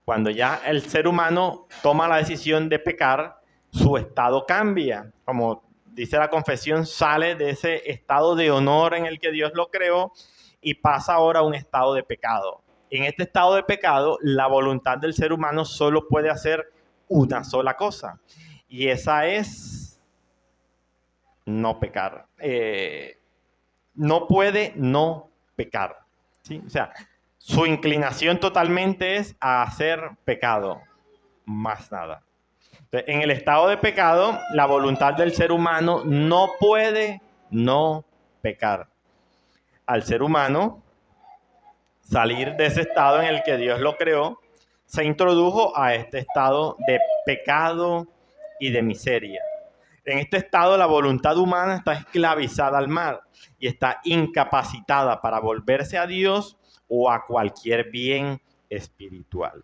Cuando ya el ser humano toma la decisión de pecar, su estado cambia. Como dice la confesión, sale de ese estado de honor en el que Dios lo creó y pasa ahora a un estado de pecado. En este estado de pecado, la voluntad del ser humano solo puede hacer una sola cosa, y esa es no pecar. No puede no pecar, ¿sí? O sea, su inclinación totalmente es a hacer pecado, más nada. Entonces, en el estado de pecado, la voluntad del ser humano no puede no pecar. Al ser humano salir de ese estado en el que Dios lo creó, se introdujo a este estado de pecado y de miseria. En este estado la voluntad humana está esclavizada al mal y está incapacitada para volverse a Dios o a cualquier bien espiritual.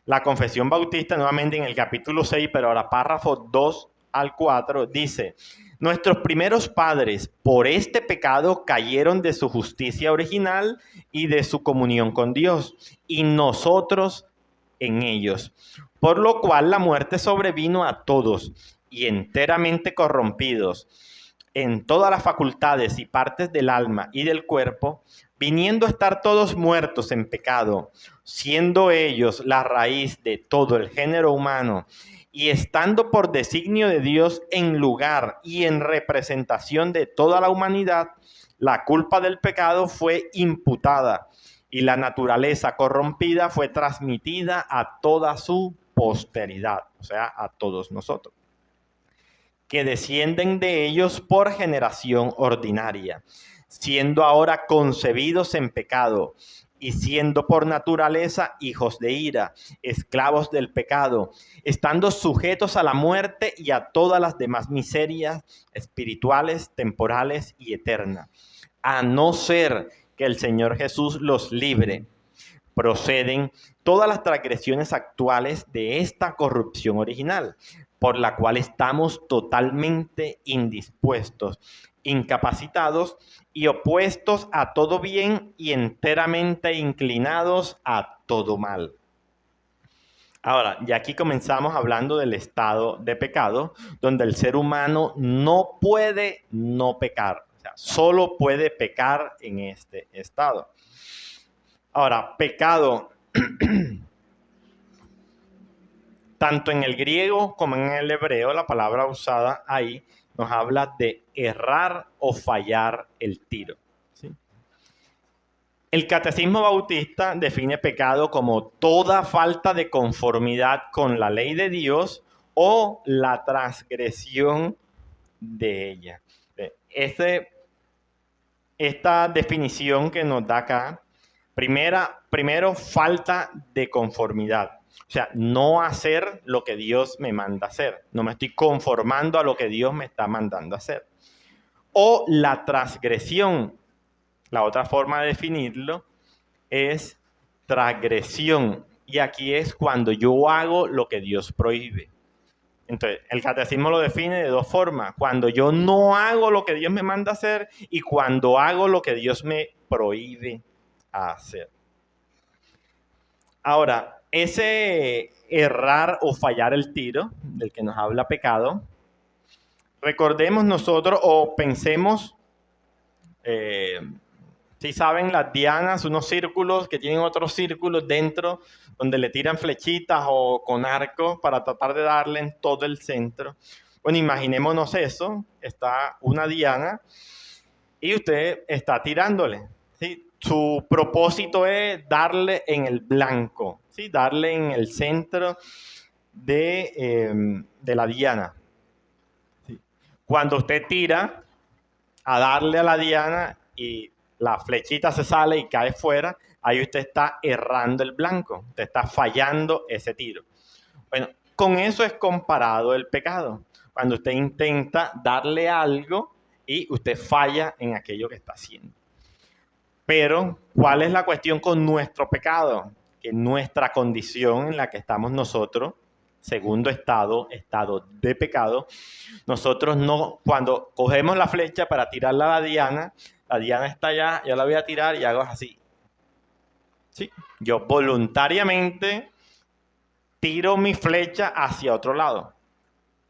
La Confesión Bautista, nuevamente en el capítulo 6, pero ahora párrafos 2 al 4, dice, nuestros primeros padres por este pecado cayeron de su justicia original y de su comunión con Dios, y nosotros en ellos, por lo cual la muerte sobrevino a todos, y enteramente corrompidos en todas las facultades y partes del alma y del cuerpo, viniendo a estar todos muertos en pecado, siendo ellos la raíz de todo el género humano, y estando por designio de Dios en lugar y en representación de toda la humanidad, la culpa del pecado fue imputada, y la naturaleza corrompida fue transmitida a toda su posteridad, o sea, a todos nosotros, que descienden de ellos por generación ordinaria, siendo ahora concebidos en pecado, y siendo por naturaleza hijos de ira, esclavos del pecado, estando sujetos a la muerte y a todas las demás miserias espirituales, temporales y eternas, a no ser que el Señor Jesús los libre. Proceden todas las transgresiones actuales de esta corrupción original, por la cual estamos totalmente indispuestos, incapacitados y opuestos a todo bien y enteramente inclinados a todo mal. Ahora, ya aquí comenzamos hablando del estado de pecado, donde el ser humano no puede no pecar. O sea, solo puede pecar en este estado. Ahora, pecado, tanto en el griego como en el hebreo, la palabra usada ahí nos habla de errar o fallar el tiro. ¿Sí? El Catecismo Bautista define pecado como toda falta de conformidad con la ley de Dios o la transgresión de ella. Esta definición que nos da acá, primero, falta de conformidad. O sea, no hacer lo que Dios me manda hacer. No me estoy conformando a lo que Dios me está mandando hacer. O la transgresión. La otra forma de definirlo es transgresión. Y aquí es cuando yo hago lo que Dios prohíbe. Entonces, el catecismo lo define de dos formas. Cuando yo no hago lo que Dios me manda hacer y cuando hago lo que Dios me prohíbe hacer. Ahora, ese errar o fallar el tiro del que nos habla pecado, recordemos nosotros o pensemos, si saben las dianas, unos círculos que tienen otros círculos dentro, donde le tiran flechitas o con arcos para tratar de darle en todo el centro. Bueno, imaginémonos eso, está una diana y usted está tirándole, ¿sí? Su propósito es darle en el blanco, ¿sí? Darle en el centro de la diana. ¿Sí? Cuando usted tira a darle a la diana y la flechita se sale y cae fuera, ahí usted está errando el blanco, usted está fallando ese tiro. Bueno, con eso es comparado el pecado. Cuando usted intenta darle algo y usted falla en aquello que está haciendo. Pero, ¿cuál es la cuestión con nuestro pecado? Que nuestra condición en la que estamos nosotros, segundo estado de pecado, nosotros no, cuando cogemos la flecha para tirarla a la diana está allá, yo la voy a tirar y hago así. ¿Sí? Yo voluntariamente tiro mi flecha hacia otro lado.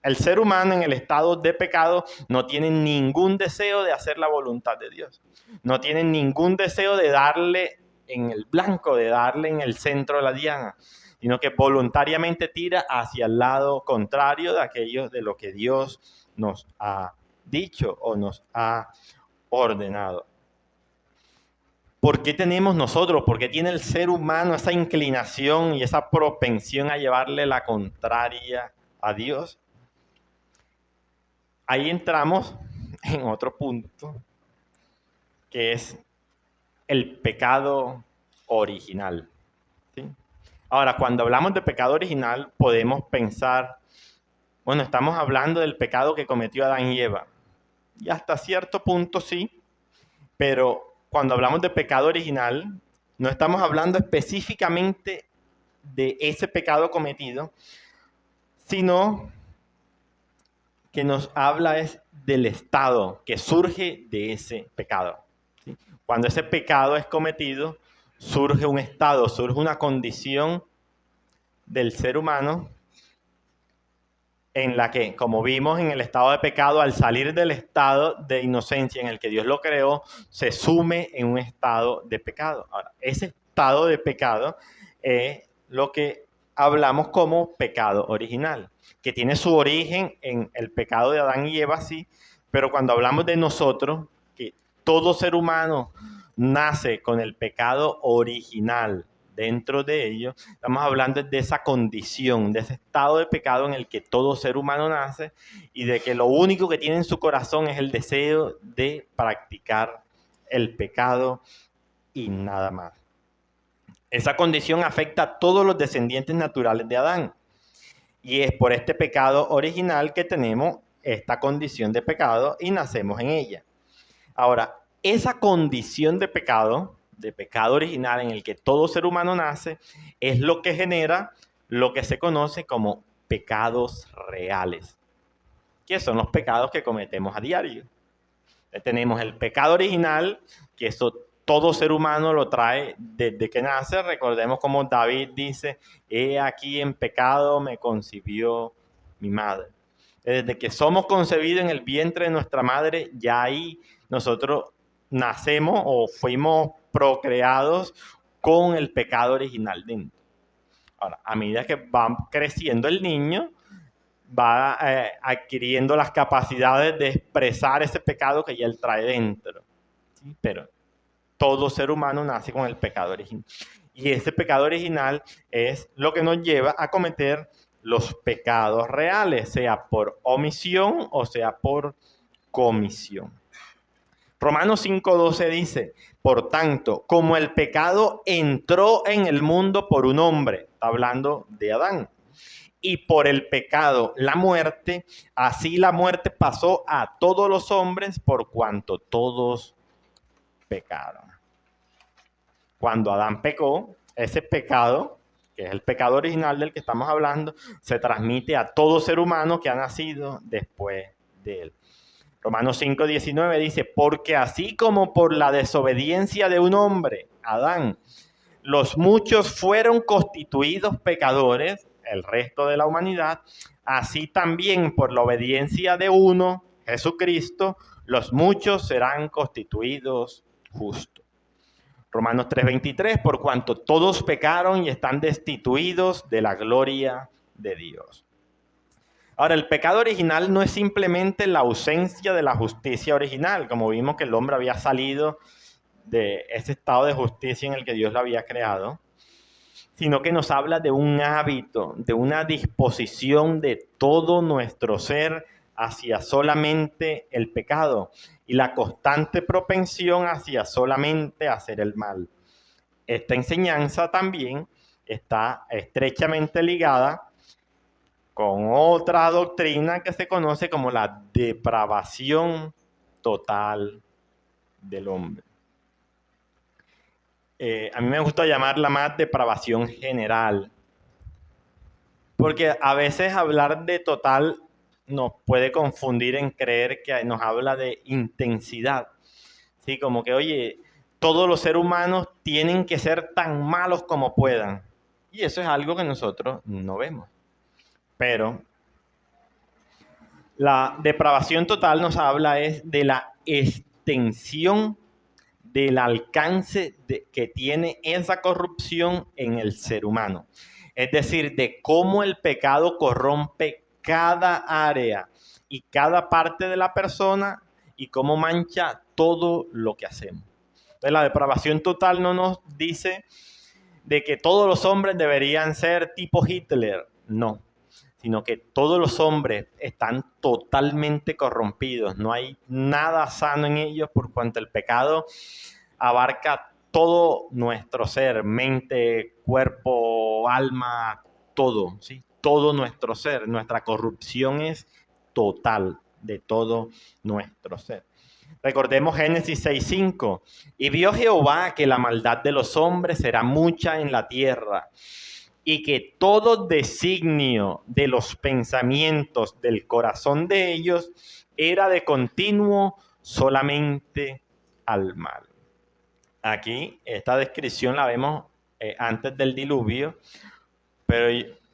El ser humano en el estado de pecado no tiene ningún deseo de hacer la voluntad de Dios. No tiene ningún deseo de darle en el blanco, de darle en el centro de la diana, sino que voluntariamente tira hacia el lado contrario de aquello de lo que Dios nos ha dicho o nos ha ordenado. ¿Por qué tenemos nosotros, por qué tiene el ser humano esa inclinación y esa propensión a llevarle la contraria a Dios? Ahí entramos en otro punto, que es el pecado original. ¿Sí? Ahora, cuando hablamos de pecado original, podemos pensar, bueno, estamos hablando del pecado que cometió Adán y Eva. Y hasta cierto punto sí, pero cuando hablamos de pecado original, no estamos hablando específicamente de ese pecado cometido, sino que nos habla es del estado que surge de ese pecado. ¿Sí? Cuando ese pecado es cometido, surge un estado, surge una condición del ser humano en la que, como vimos en el estado de pecado, al salir del estado de inocencia en el que Dios lo creó, se sume en un estado de pecado. Ahora, ese estado de pecado es lo que hablamos como pecado original, que tiene su origen en el pecado de Adán y Eva, sí, pero cuando hablamos de nosotros, que todo ser humano nace con el pecado original dentro de ello, estamos hablando de esa condición, de ese estado de pecado en el que todo ser humano nace y de que lo único que tiene en su corazón es el deseo de practicar el pecado y nada más. Esa condición afecta a todos los descendientes naturales de Adán. Y es por este pecado original que tenemos esta condición de pecado y nacemos en ella. Ahora, esa condición de pecado original en el que todo ser humano nace, es lo que genera lo que se conoce como pecados reales, que son los pecados que cometemos a diario. Tenemos el pecado original, que eso todo ser humano lo trae desde que nace. Recordemos como David dice, he aquí en pecado me concibió mi madre. Desde que somos concebidos en el vientre de nuestra madre, ya ahí nosotros nacemos o fuimos procreados con el pecado original dentro. Ahora, a medida que va creciendo el niño, va adquiriendo las capacidades de expresar ese pecado que ya él trae dentro. ¿Sí? Pero todo ser humano nace con el pecado original. Y ese pecado original es lo que nos lleva a cometer los pecados reales, sea por omisión o sea por comisión. Romanos 5:12 dice, por tanto, como el pecado entró en el mundo por un hombre, está hablando de Adán, y por el pecado la muerte, así la muerte pasó a todos los hombres por cuanto todos pecaron. Cuando Adán pecó, ese pecado, que es el pecado original del que estamos hablando, se transmite a todo ser humano que ha nacido después de él. Romanos 5:19 dice, porque así como por la desobediencia de un hombre, Adán, los muchos fueron constituidos pecadores, el resto de la humanidad, así también por la obediencia de uno, Jesucristo, los muchos serán constituidos justos. Romanos 3:23, por cuanto todos pecaron y están destituidos de la gloria de Dios. Ahora, el pecado original no es simplemente la ausencia de la justicia original, como vimos que el hombre había salido de ese estado de justicia en el que Dios lo había creado, sino que nos habla de un hábito, de una disposición de todo nuestro ser hacia solamente el pecado y la constante propensión hacia solamente hacer el mal. Esta enseñanza también está estrechamente ligada con otra doctrina que se conoce como la depravación total del hombre. A mí me gusta llamarla más depravación general, porque a veces hablar de total nos puede confundir en creer que nos habla de intensidad. ¿Sí? Como que, oye, todos los seres humanos tienen que ser tan malos como puedan. Y eso es algo que nosotros no vemos. Pero la depravación total nos habla es de la extensión del alcance que tiene esa corrupción en el ser humano. Es decir, de cómo el pecado corrompe cada área y cada parte de la persona y cómo mancha todo lo que hacemos. Entonces, la depravación total no nos dice de que todos los hombres deberían ser tipo Hitler, no, sino que todos los hombres están totalmente corrompidos, no hay nada sano en ellos por cuanto el pecado abarca todo nuestro ser, mente, cuerpo, alma, todo, ¿sí? Todo nuestro ser. Nuestra corrupción es total de todo nuestro ser. Recordemos Génesis 6:5. Y vio Jehová que la maldad de los hombres será mucha en la tierra, y que todo designio de los pensamientos del corazón de ellos era de continuo solamente al mal. Aquí, esta descripción la vemos antes del diluvio, pero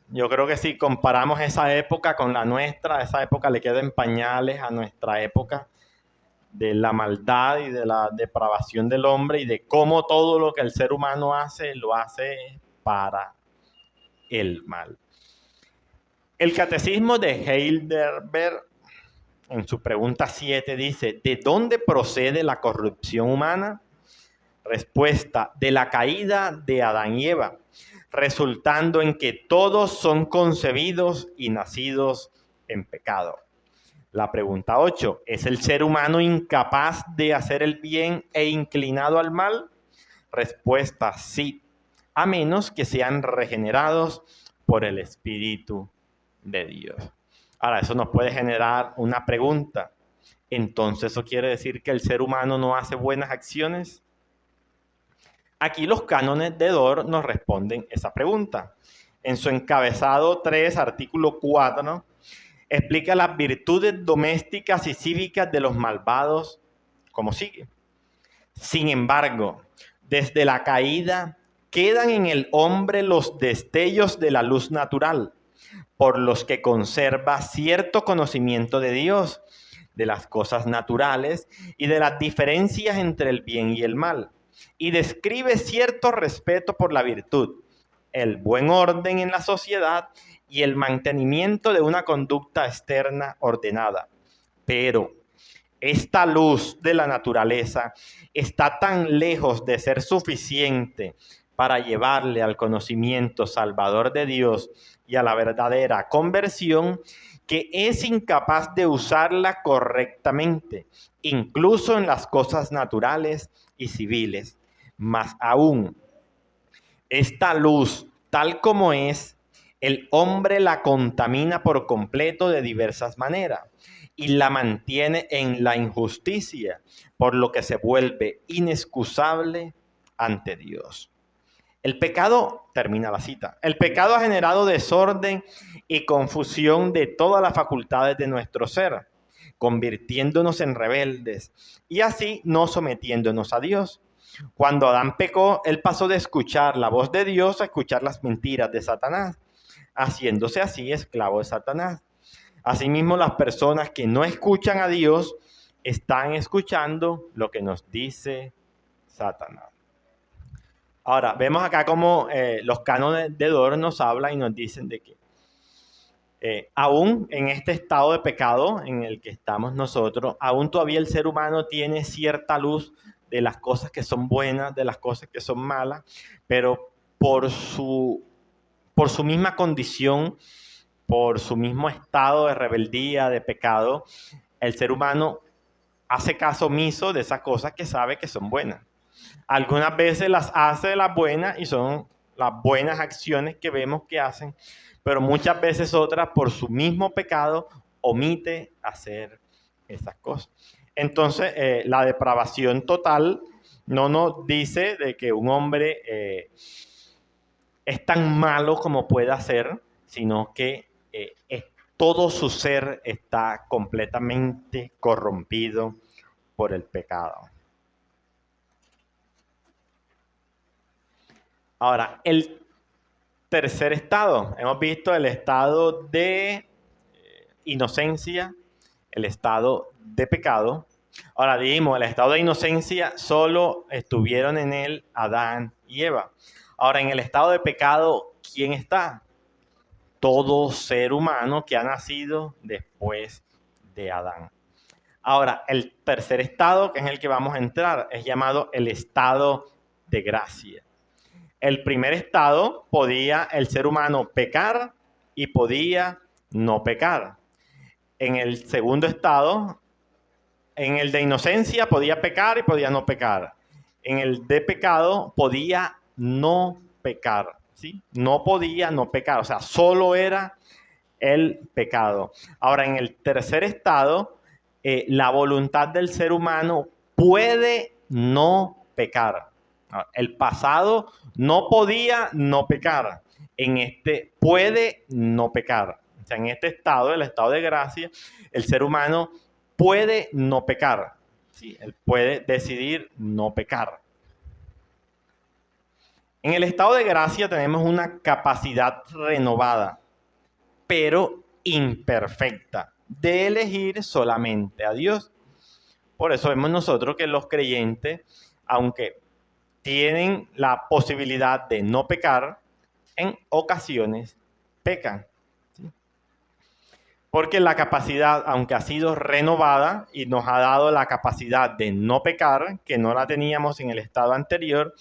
yo creo que si comparamos esa época con la nuestra, esa época le queda en pañales a nuestra época de la maldad y de la depravación del hombre y de cómo todo lo que el ser humano hace, lo hace para el mal. El catecismo de Heidelberg, en su pregunta 7, dice, ¿de dónde procede la corrupción humana? Respuesta, de la caída de Adán y Eva, resultando en que todos son concebidos y nacidos en pecado. La pregunta 8, ¿es el ser humano incapaz de hacer el bien e inclinado al mal? Respuesta, sí, a menos que sean regenerados por el Espíritu de Dios. Ahora, eso nos puede generar una pregunta. Entonces, ¿eso quiere decir que el ser humano no hace buenas acciones? Aquí los cánones de Dort nos responden esa pregunta. en su encabezado 3, artículo 4, explica las virtudes domésticas y cívicas de los malvados como sigue. Sin embargo, desde la caída quedan en el hombre los destellos de la luz natural, por los que conserva cierto conocimiento de Dios, de las cosas naturales y de las diferencias entre el bien y el mal, y describe cierto respeto por la virtud, el buen orden en la sociedad y el mantenimiento de una conducta externa ordenada. Pero esta luz de la naturaleza está tan lejos de ser suficiente para llevarle al conocimiento salvador de Dios y a la verdadera conversión, que es incapaz de usarla correctamente, incluso en las cosas naturales y civiles. Más aún, esta luz, tal como es, el hombre la contamina por completo de diversas maneras y la mantiene en la injusticia, por lo que se vuelve inexcusable ante Dios. El pecado, termina la cita, el pecado ha generado desorden y confusión de todas las facultades de nuestro ser, convirtiéndonos en rebeldes y así no sometiéndonos a Dios. Cuando Adán pecó, él pasó de escuchar la voz de Dios a escuchar las mentiras de Satanás, haciéndose así esclavo de Satanás. Asimismo, las personas que no escuchan a Dios están escuchando lo que nos dice Satanás. Ahora, vemos acá cómo los cánones de Dort nos hablan y nos dicen de que aún en este estado de pecado en el que estamos nosotros, aún todavía el ser humano tiene cierta luz de las cosas que son buenas, de las cosas que son malas, pero por su misma condición, por su mismo estado de rebeldía, de pecado, el ser humano hace caso omiso de esas cosas que sabe que son buenas. Algunas veces las hace de las buenas y son las buenas acciones que vemos que hacen, pero muchas veces otras, por su mismo pecado, omite hacer esas cosas. Entonces, la depravación total no nos dice de que un hombre es tan malo como pueda ser, sino que todo su ser está completamente corrompido por el pecado. Ahora, el tercer estado, hemos visto el estado de inocencia, el estado de pecado. Ahora dijimos, el estado de inocencia solo estuvieron en él Adán y Eva. Ahora, en el estado de pecado, ¿quién está? Todo ser humano que ha nacido después de Adán. Ahora, el tercer estado, que es el que vamos a entrar, es llamado el estado de gracia. El primer estado podía el ser humano pecar y podía no pecar. En el segundo estado, en el de inocencia, podía pecar y podía no pecar. En el de pecado, podía no pecar. ¿Sí? No podía no pecar, o sea, solo era el pecado. Ahora, en el tercer estado, la voluntad del ser humano puede no pecar. El pasado no podía no pecar. En este puede no pecar. O sea, en este estado, el estado de gracia, el ser humano puede no pecar. ¿Sí? Él puede decidir no pecar. En el estado de gracia tenemos una capacidad renovada, pero imperfecta, de elegir solamente a Dios. Por eso vemos nosotros que los creyentes, aunque tienen la posibilidad de no pecar, en ocasiones pecan. ¿Sí? Porque la capacidad, aunque ha sido renovada y nos ha dado la capacidad de no pecar, que no la teníamos en el estado anterior,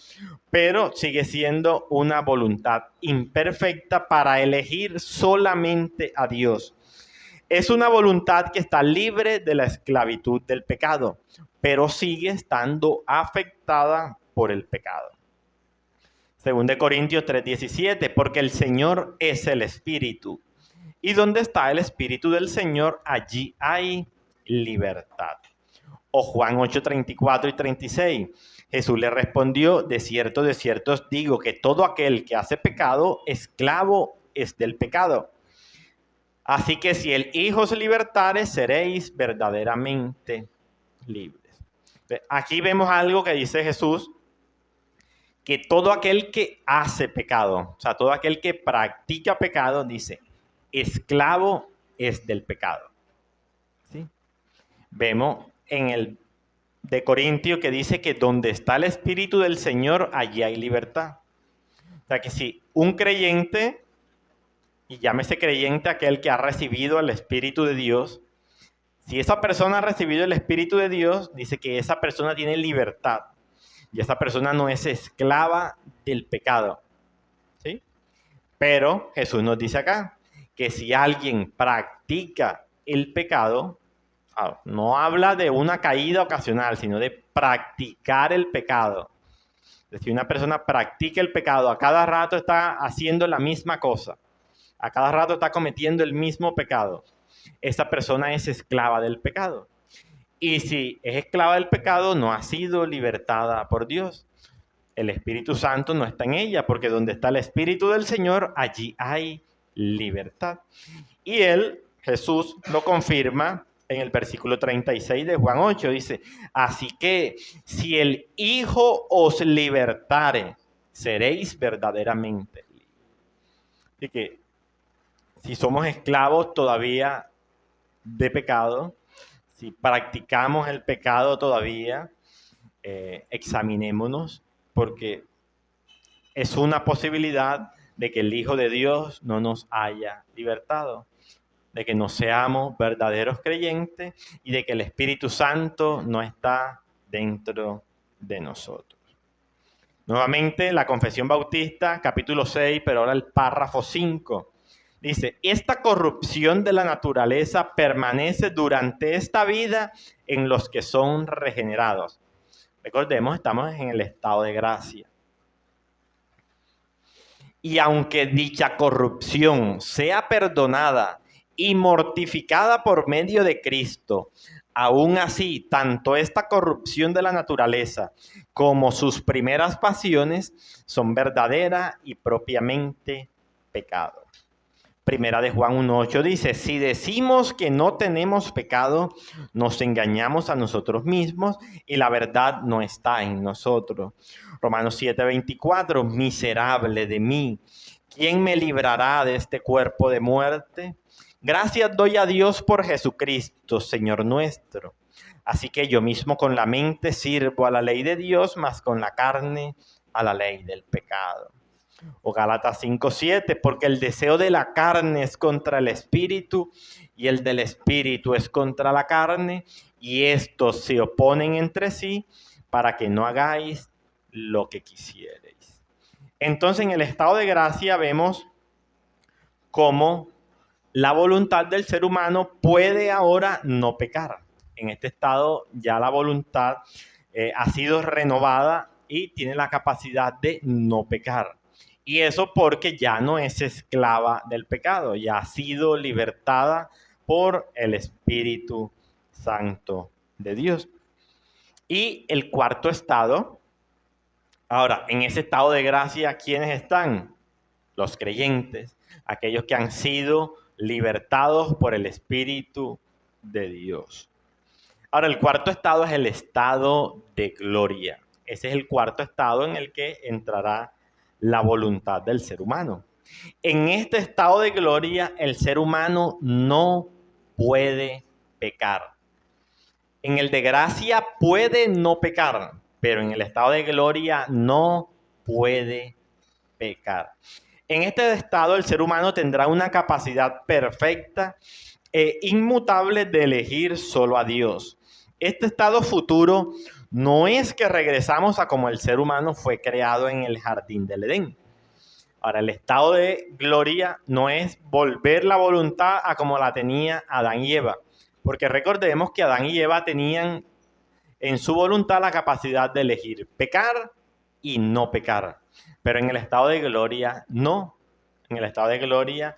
pero sigue siendo una voluntad imperfecta para elegir solamente a Dios. Es una voluntad que está libre de la esclavitud del pecado, pero sigue estando afectada por el pecado. Según de Corintios 3:17, porque el Señor es el Espíritu. Y donde está el Espíritu del Señor, allí hay libertad. O Juan 8:34 y 36. Jesús le respondió, de cierto os digo que todo aquel que hace pecado, esclavo es del pecado. Así que si el Hijo os libertare, seréis verdaderamente libres. Aquí vemos algo que dice Jesús, que todo aquel que hace pecado, o sea, todo aquel que practica pecado, dice, esclavo es del pecado. ¿Sí? Vemos en el de Corintios que dice que donde está el Espíritu del Señor, allí hay libertad. O sea que si un creyente, y llámese creyente aquel que ha recibido el Espíritu de Dios, si esa persona ha recibido el Espíritu de Dios, dice que esa persona tiene libertad. Y esa persona no es esclava del pecado. ¿Sí? Pero Jesús nos dice acá que si alguien practica el pecado, no habla de una caída ocasional, sino de practicar el pecado. Es decir, una persona practica el pecado, a cada rato está haciendo la misma cosa, a cada rato está cometiendo el mismo pecado. Esa persona es esclava del pecado. Y si es esclava del pecado, no ha sido libertada por Dios. El Espíritu Santo no está en ella, porque donde está el Espíritu del Señor, allí hay libertad. Y él, Jesús, lo confirma en el versículo 36 de Juan 8. Dice, así que si el Hijo os libertare, seréis verdaderamente libres. Así que si somos esclavos todavía de pecado, si practicamos el pecado todavía, examinémonos, porque es una posibilidad de que el Hijo de Dios no nos haya libertado, de que no seamos verdaderos creyentes y de que el Espíritu Santo no está dentro de nosotros. Nuevamente, la Confesión Bautista, capítulo 6, pero ahora el párrafo 5. Dice, esta corrupción de la naturaleza permanece durante esta vida en los que son regenerados. Recordemos, estamos en el estado de gracia. Y aunque dicha corrupción sea perdonada y mortificada por medio de Cristo, aún así, tanto esta corrupción de la naturaleza como sus primeras pasiones son verdaderas y propiamente pecado. Primera de Juan 1:8 dice, si decimos que no tenemos pecado, nos engañamos a nosotros mismos y la verdad no está en nosotros. Romanos 7:24, miserable de mí, ¿quién me librará de este cuerpo de muerte? Gracias doy a Dios por Jesucristo, Señor nuestro. Así que yo mismo con la mente sirvo a la ley de Dios, mas con la carne a la ley del pecado. O Gálatas 5:7, porque el deseo de la carne es contra el espíritu y el del espíritu es contra la carne, y estos se oponen entre sí para que no hagáis lo que quisierais. Entonces, en el estado de gracia vemos cómo la voluntad del ser humano puede ahora no pecar. En este estado ya la voluntad ha sido renovada y tiene la capacidad de no pecar. Y eso porque ya no es esclava del pecado, ya ha sido libertada por el Espíritu Santo de Dios. Y el cuarto estado, ahora, en ese estado de gracia, ¿quiénes están? Los creyentes, aquellos que han sido libertados por el Espíritu de Dios. Ahora, el cuarto estado es el estado de gloria. Ese es el cuarto estado en el que entrará la voluntad del ser humano. En este estado de gloria, el ser humano no puede pecar. En el de gracia puede no pecar, pero en el estado de gloria no puede pecar. En este estado, el ser humano tendrá una capacidad perfecta e inmutable de elegir solo a Dios. Este estado futuro no es que regresamos a como el ser humano fue creado en el jardín del Edén. Ahora, el estado de gloria no es volver la voluntad a como la tenía Adán y Eva, porque recordemos que Adán y Eva tenían en su voluntad la capacidad de elegir pecar y no pecar. Pero en el estado de gloria, no. En el estado de gloria,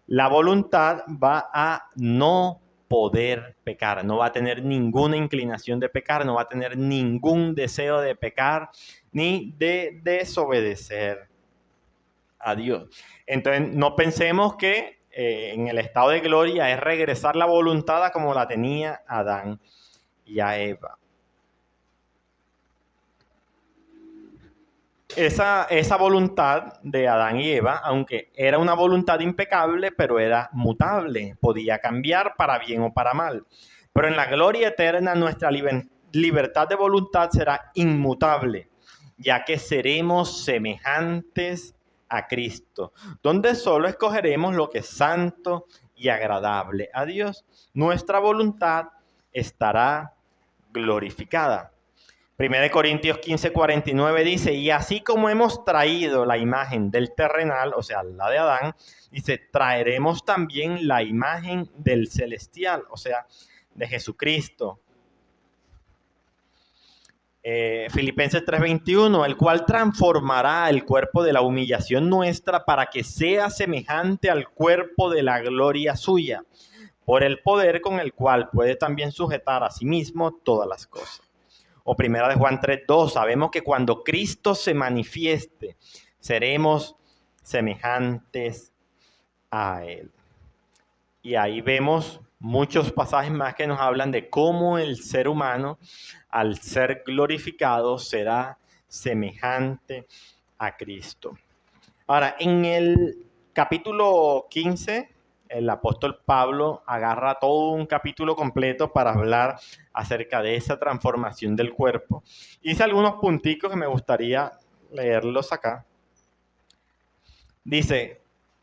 la voluntad va a no poder pecar, no va a tener ninguna inclinación de pecar, no va a tener ningún deseo de pecar ni de desobedecer a Dios. Entonces, no pensemos que en el estado de gloria es regresar la voluntad a como la tenía Adán y a Eva. Esa voluntad de Adán y Eva, aunque era una voluntad impecable, pero era mutable, podía cambiar para bien o para mal. Pero en la gloria eterna nuestra libertad de voluntad será inmutable, ya que seremos semejantes a Cristo, donde solo escogeremos lo que es santo y agradable a Dios. Nuestra voluntad estará glorificada. 1 Corintios 15:49 dice, y así como hemos traído la imagen del terrenal, o sea, la de Adán, dice, traeremos también la imagen del celestial, o sea, de Jesucristo. Filipenses 3:21, el cual transformará el cuerpo de la humillación nuestra para que sea semejante al cuerpo de la gloria suya, por el poder con el cual puede también sujetar a sí mismo todas las cosas. O primera de Juan 3:2, sabemos que cuando Cristo se manifieste, seremos semejantes a Él. Y ahí vemos muchos pasajes más que nos hablan de cómo el ser humano, al ser glorificado, será semejante a Cristo. Ahora, en el capítulo 15, el apóstol Pablo agarra todo un capítulo completo para hablar acerca de esa transformación del cuerpo. Hice algunos punticos que me gustaría leerlos acá. Dice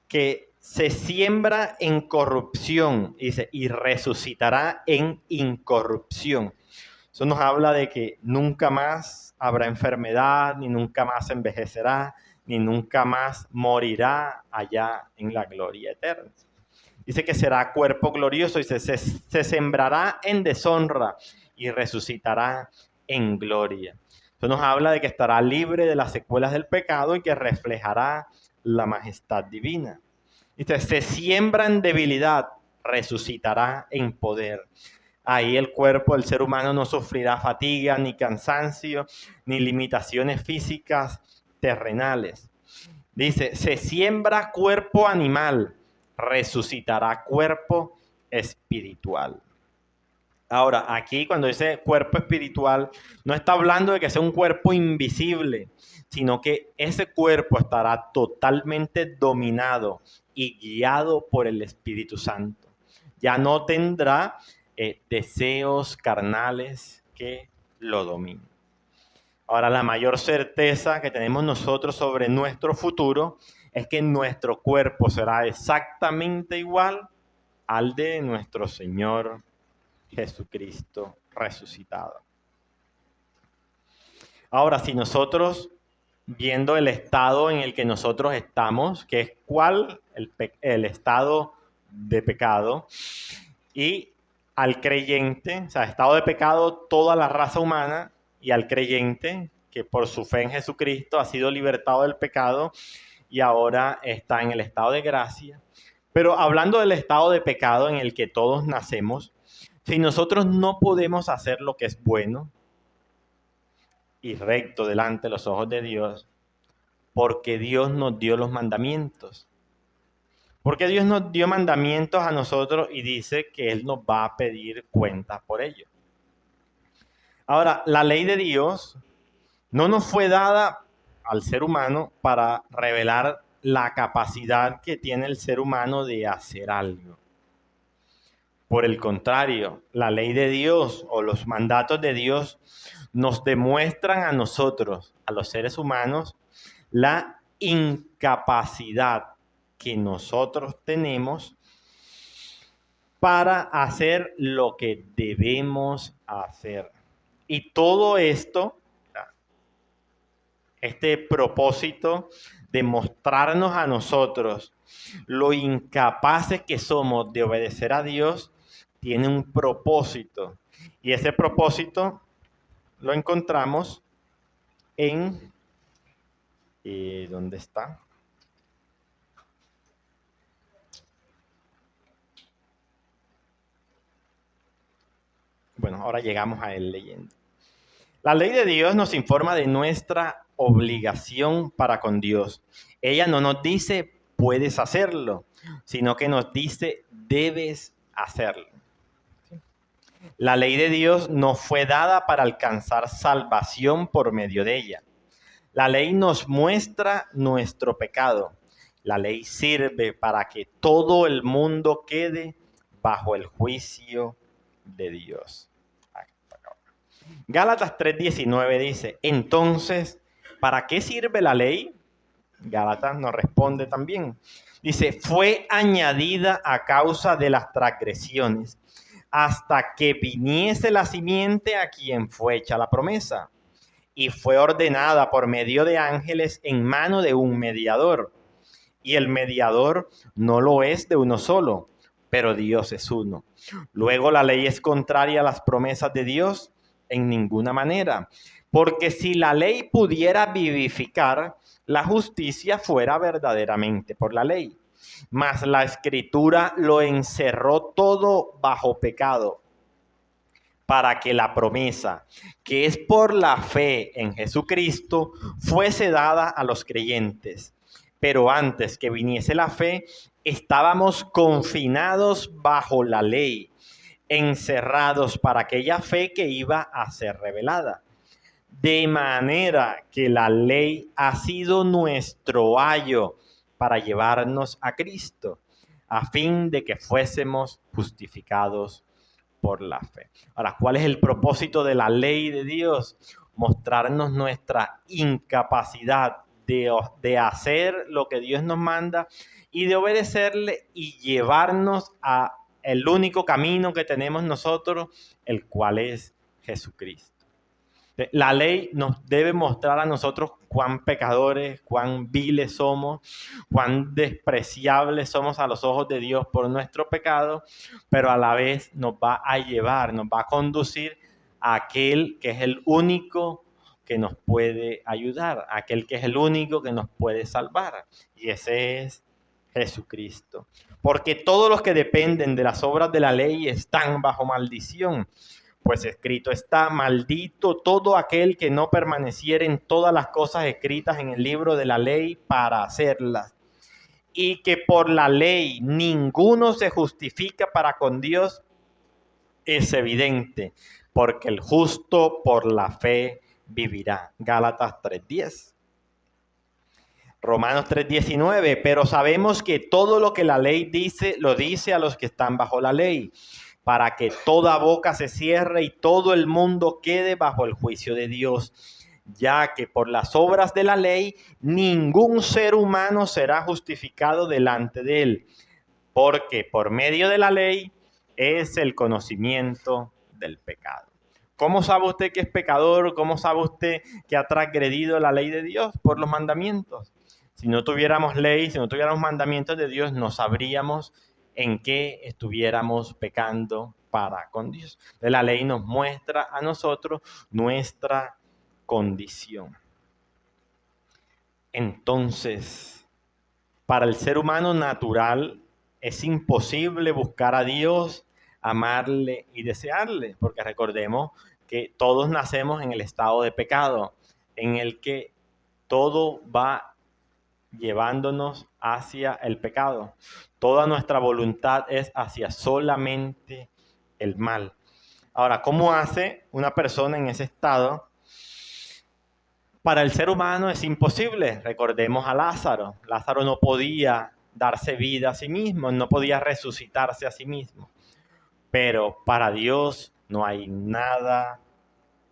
que se siembra en corrupción, dice, y resucitará en incorrupción. Eso nos habla de que nunca más habrá enfermedad, ni nunca más envejecerá, ni nunca más morirá allá en la gloria eterna. Dice que será cuerpo glorioso y se sembrará en deshonra y resucitará en gloria. Eso nos habla de que estará libre de las secuelas del pecado y que reflejará la majestad divina. Dice, se siembra en debilidad, resucitará en poder. Ahí el cuerpo del ser humano no sufrirá fatiga, ni cansancio, ni limitaciones físicas terrenales. Dice, se siembra cuerpo animal, resucitará cuerpo espiritual. Ahora, aquí cuando dice cuerpo espiritual, no está hablando de que sea un cuerpo invisible, sino que ese cuerpo estará totalmente dominado y guiado por el Espíritu Santo. Ya no tendrá deseos carnales que lo dominen. Ahora, la mayor certeza que tenemos nosotros sobre nuestro futuro es que nuestro cuerpo será exactamente igual al de nuestro Señor Jesucristo resucitado. Ahora, si nosotros, viendo el estado en el que nosotros estamos, que es cuál el estado de pecado, y al creyente, o sea, estado de pecado toda la raza humana, y al creyente que por su fe en Jesucristo ha sido libertado del pecado y ahora está en el estado de gracia. Pero hablando del estado de pecado en el que todos nacemos, si nosotros no podemos hacer lo que es bueno y recto delante de los ojos de Dios, porque Dios nos dio los mandamientos. Porque Dios nos dio mandamientos a nosotros y dice que Él nos va a pedir cuentas por ello. Ahora, la ley de Dios no nos fue dada al ser humano para revelar la capacidad que tiene el ser humano de hacer algo. Por el contrario, la ley de Dios o los mandatos de Dios nos demuestran a nosotros, a los seres humanos, la incapacidad que nosotros tenemos para hacer lo que debemos hacer. Y todo esto, este propósito de mostrarnos a nosotros lo incapaces que somos de obedecer a Dios, tiene un propósito. Y ese propósito lo encontramos en... ¿dónde está? Bueno, ahora llegamos a él leyendo. La ley de Dios nos informa de nuestra obligación para con Dios. Ella no nos dice puedes hacerlo, sino que nos dice debes hacerlo. La ley de Dios nos fue dada para alcanzar salvación por medio de ella. La ley nos muestra nuestro pecado. La ley sirve para que todo el mundo quede bajo el juicio de Dios. Gálatas 3:19 dice, entonces, ¿para qué sirve la ley? Gálatas nos responde también. Dice, fue añadida a causa de las transgresiones, hasta que viniese la simiente a quien fue hecha la promesa. Y fue ordenada por medio de ángeles en mano de un mediador. Y el mediador no lo es de uno solo, pero Dios es uno. Luego la ley es contraria a las promesas de Dios en ninguna manera, porque si la ley pudiera vivificar, la justicia fuera verdaderamente por la ley. Mas la Escritura lo encerró todo bajo pecado, para que la promesa, que es por la fe en Jesucristo, fuese dada a los creyentes. Pero antes que viniese la fe, estábamos confinados bajo la ley, encerrados para aquella fe que iba a ser revelada. De manera que la ley ha sido nuestro ayo para llevarnos a Cristo, a fin de que fuésemos justificados por la fe. Ahora, ¿cuál es el propósito de la ley de Dios? Mostrarnos nuestra incapacidad de hacer lo que Dios nos manda y de obedecerle y llevarnos a el único camino que tenemos nosotros, el cual es Jesucristo. La ley nos debe mostrar a nosotros cuán pecadores, cuán viles somos, cuán despreciables somos a los ojos de Dios por nuestro pecado, pero a la vez nos va a llevar, nos va a conducir a aquel que es el único que nos puede ayudar, aquel que es el único que nos puede salvar, y ese es Jesucristo. Porque todos los que dependen de las obras de la ley están bajo maldición. Pues escrito está, maldito todo aquel que no permaneciera en todas las cosas escritas en el libro de la ley para hacerlas. Y que por la ley ninguno se justifica para con Dios es evidente, porque el justo por la fe vivirá. Gálatas 3:10. Romanos 3:19, pero sabemos que todo lo que la ley dice, lo dice a los que están bajo la ley, para que toda boca se cierre y todo el mundo quede bajo el juicio de Dios, ya que por las obras de la ley ningún ser humano será justificado delante de él, porque por medio de la ley es el conocimiento del pecado. ¿Cómo sabe usted que es pecador? ¿Cómo sabe usted que ha transgredido la ley de Dios? Por los mandamientos. Si no tuviéramos ley, si no tuviéramos mandamientos de Dios, no sabríamos en qué estuviéramos pecando para con Dios. La ley nos muestra a nosotros nuestra condición. Entonces, para el ser humano natural es imposible buscar a Dios, amarle y desearle, porque recordemos que todos nacemos en el estado de pecado, en el que todo va llevándonos hacia el pecado. Toda nuestra voluntad es hacia solamente el mal. Ahora, ¿cómo hace una persona en ese estado? Para el ser humano es imposible. Recordemos a Lázaro. Lázaro no podía darse vida a sí mismo, no podía resucitarse a sí mismo. Pero para Dios no hay nada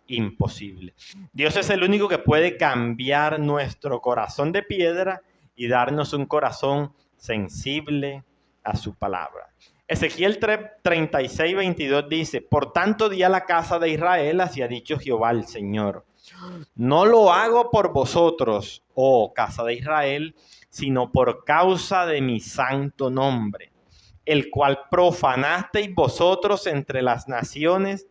imposible. Dios es el único que puede cambiar nuestro corazón de piedra y darnos un corazón sensible a su palabra. Ezequiel 36:22 dice, por tanto di a la casa de Israel, así ha dicho Jehová el Señor, no lo hago por vosotros, oh casa de Israel, sino por causa de mi santo nombre, el cual profanasteis vosotros entre las naciones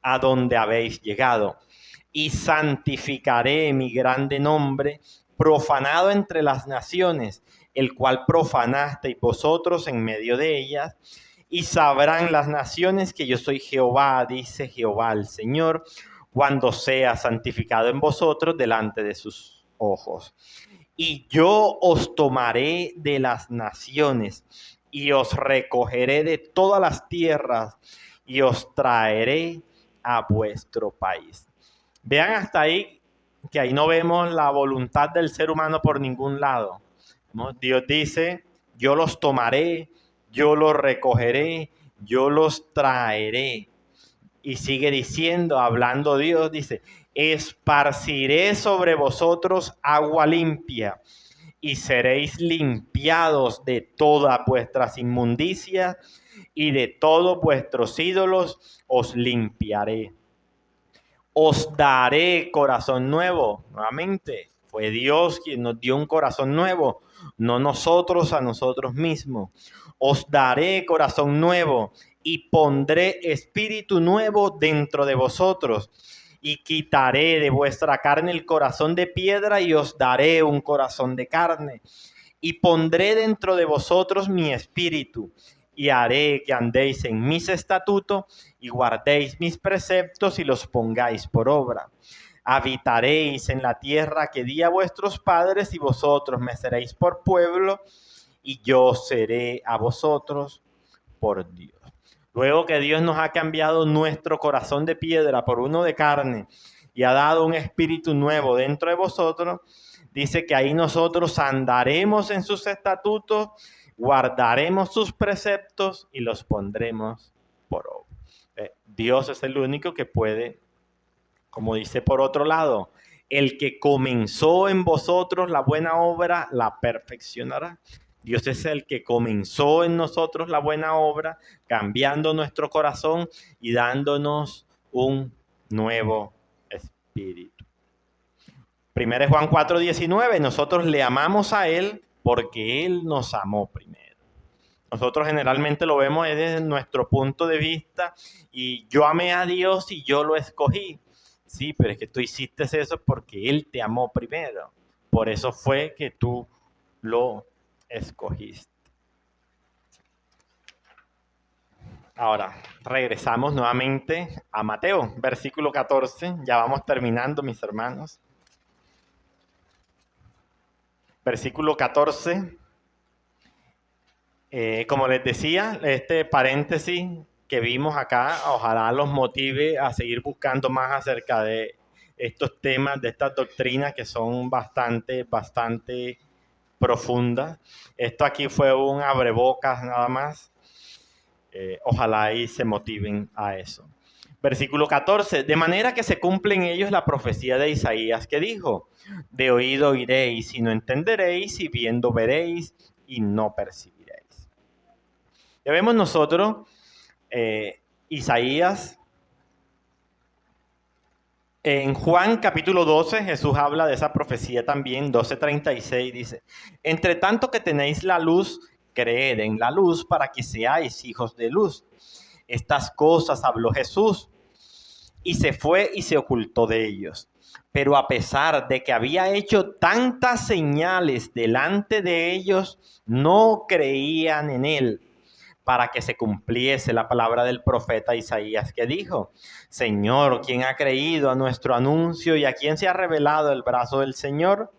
a donde habéis llegado, y santificaré mi grande nombre, profanado entre las naciones, el cual profanasteis vosotros en medio de ellas, y sabrán las naciones que yo soy Jehová, dice Jehová el Señor, cuando sea santificado en vosotros delante de sus ojos. Y yo os tomaré de las naciones y os recogeré de todas las tierras y os traeré a vuestro país. Vean hasta ahí que ahí no vemos la voluntad del ser humano por ningún lado. Dios dice, yo los tomaré, yo los recogeré, yo los traeré. Y sigue diciendo, hablando Dios, dice, esparciré sobre vosotros agua limpia y seréis limpiados de todas vuestras inmundicias y de todos vuestros ídolos os limpiaré. Os daré corazón nuevo. Nuevamente, fue Dios quien nos dio un corazón nuevo, no nosotros a nosotros mismos. Os daré corazón nuevo y pondré espíritu nuevo dentro de vosotros. Y quitaré de vuestra carne el corazón de piedra y os daré un corazón de carne. Y pondré dentro de vosotros mi espíritu y haré que andéis en mis estatutos y guardéis mis preceptos y los pongáis por obra. Habitaréis en la tierra que di a vuestros padres y vosotros me seréis por pueblo y yo seré a vosotros por Dios. Luego que Dios nos ha cambiado nuestro corazón de piedra por uno de carne y ha dado un espíritu nuevo dentro de vosotros, dice que ahí nosotros andaremos en sus estatutos, guardaremos sus preceptos y los pondremos por obra. Dios es el único que puede, como dice por otro lado, el que comenzó en vosotros la buena obra, la perfeccionará. Dios es el que comenzó en nosotros la buena obra, cambiando nuestro corazón y dándonos un nuevo espíritu. 1 Juan 4:19, nosotros le amamos a Él porque Él nos amó primero. Nosotros generalmente lo vemos desde nuestro punto de vista y yo amé a Dios y yo lo escogí. Sí, pero es que tú hiciste eso porque Él te amó primero. Por eso fue que tú lo escogiste. Ahora, regresamos nuevamente a Mateo, versículo 14. Ya vamos terminando, mis hermanos. Versículo 14. Como les decía, este paréntesis que vimos acá, ojalá los motive a seguir buscando más acerca de estos temas, de estas doctrinas que son bastante profundas. Esto aquí fue un abrebocas nada más. Ojalá y se motiven a eso. Versículo 14. De manera que se cumple en ellos la profecía de Isaías que dijo, de oído oiréis y no entenderéis, y viendo veréis y no percibiréis. Ya vemos nosotros, Isaías, en Juan capítulo 12, Jesús habla de esa profecía también, 12:36, dice, entre tanto que tenéis la luz, creed en la luz para que seáis hijos de luz. Estas cosas habló Jesús y se fue y se ocultó de ellos. Pero a pesar de que había hecho tantas señales delante de ellos, no creían en él, para que se cumpliese la palabra del profeta Isaías que dijo, Señor, ¿quién ha creído a nuestro anuncio y a quién se ha revelado el brazo del Señor?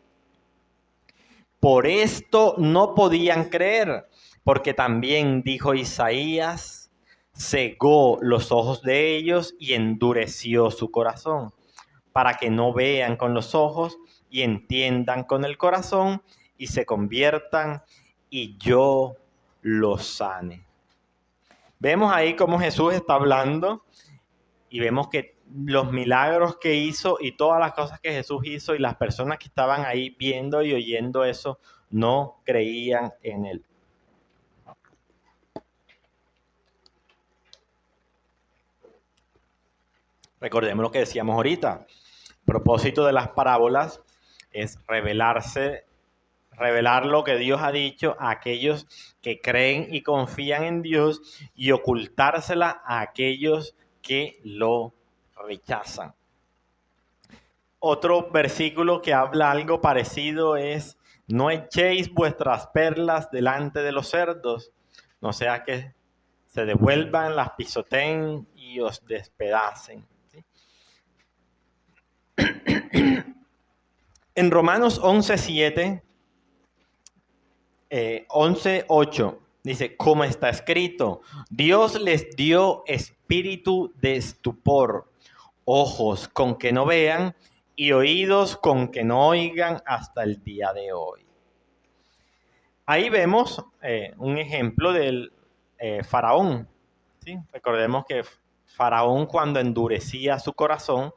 Por esto no podían creer, porque también dijo Isaías, cegó los ojos de ellos y endureció su corazón, para que no vean con los ojos y entiendan con el corazón y se conviertan y yo los sane. Vemos ahí cómo Jesús está hablando y vemos que los milagros que hizo y todas las cosas que Jesús hizo y las personas que estaban ahí viendo y oyendo eso no creían en él. Recordemos lo que decíamos ahorita. El propósito de las parábolas es revelar lo que Dios ha dicho a aquellos que creen y confían en Dios y ocultársela a aquellos que lo rechazan. Otro versículo que habla algo parecido es, no echéis vuestras perlas delante de los cerdos, no sea que se devuelvan, las pisoteen y os despedacen. ¿Sí? En Romanos 11:7, 11:8, dice, como está escrito, Dios les dio espíritu de estupor, ojos con que no vean y oídos con que no oigan hasta el día de hoy. Ahí vemos un ejemplo del faraón. ¿Sí? Recordemos que Faraón, cuando endurecía su corazón,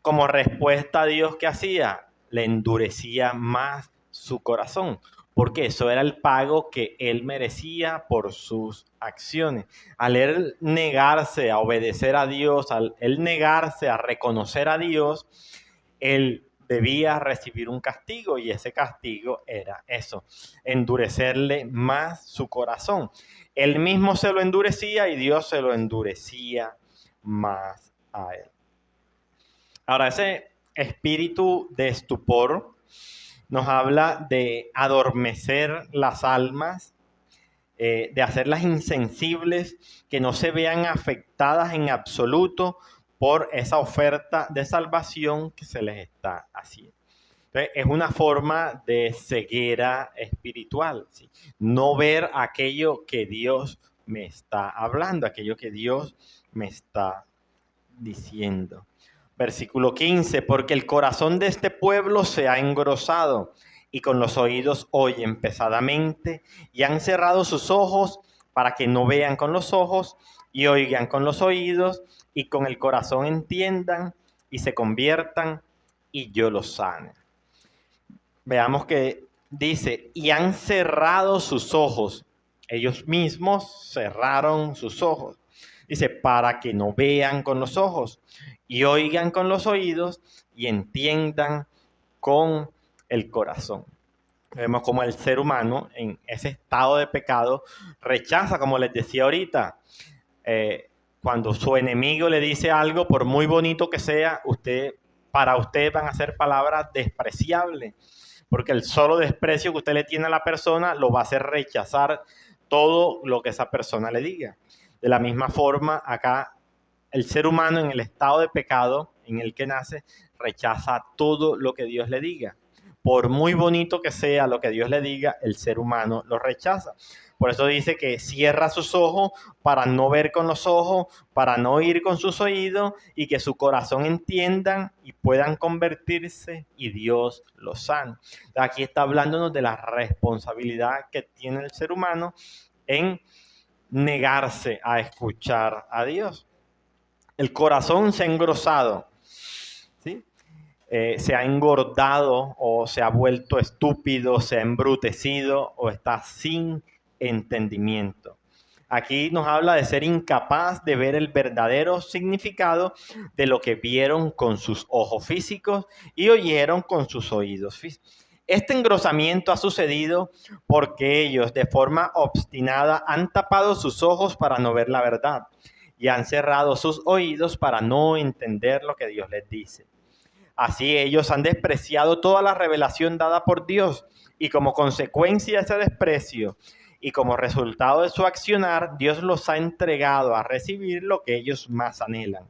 como respuesta a Dios, ¿qué hacía? Le endurecía más su corazón, porque eso era el pago que él merecía por sus acciones. Al él negarse a obedecer a Dios, al él negarse a reconocer a Dios, él debía recibir un castigo, y ese castigo era eso, endurecerle más su corazón. Él mismo se lo endurecía y Dios se lo endurecía más a él. Ahora, ese espíritu de estupor nos habla de adormecer las almas, de hacerlas insensibles, que no se vean afectadas en absoluto por esa oferta de salvación que se les está haciendo. Entonces, es una forma de ceguera espiritual, ¿sí? No ver aquello que Dios me está hablando, aquello que Dios me está diciendo. Versículo 15, porque el corazón de este pueblo se ha engrosado y con los oídos oyen pesadamente y han cerrado sus ojos para que no vean con los ojos y oigan con los oídos y con el corazón entiendan y se conviertan y yo los sane. Veamos que dice, y han cerrado sus ojos. Ellos mismos cerraron sus ojos. Dice, para que no vean con los ojos y oigan con los oídos y entiendan con el corazón. Vemos como el ser humano en ese estado de pecado rechaza, como les decía ahorita, cuando su enemigo le dice algo, por muy bonito que sea, para usted van a ser palabras despreciables, porque el solo desprecio que usted le tiene a la persona lo va a hacer rechazar todo lo que esa persona le diga. De la misma forma, acá el ser humano en el estado de pecado en el que nace rechaza todo lo que Dios le diga. Por muy bonito que sea lo que Dios le diga, el ser humano lo rechaza. Por eso dice que cierra sus ojos para no ver con los ojos, para no oír con sus oídos y que su corazón entiendan y puedan convertirse y Dios los sane. Aquí está hablándonos de la responsabilidad que tiene el ser humano en negarse a escuchar a Dios. El corazón se ha engrosado, ¿sí? Se ha engordado o se ha vuelto estúpido, se ha embrutecido o está sin entendimiento. Aquí nos habla de ser incapaz de ver el verdadero significado de lo que vieron con sus ojos físicos y oyeron con sus oídos físicos. Este engrosamiento ha sucedido porque ellos de forma obstinada han tapado sus ojos para no ver la verdad y han cerrado sus oídos para no entender lo que Dios les dice. Así ellos han despreciado toda la revelación dada por Dios y como consecuencia de ese desprecio y como resultado de su accionar, Dios los ha entregado a recibir lo que ellos más anhelan.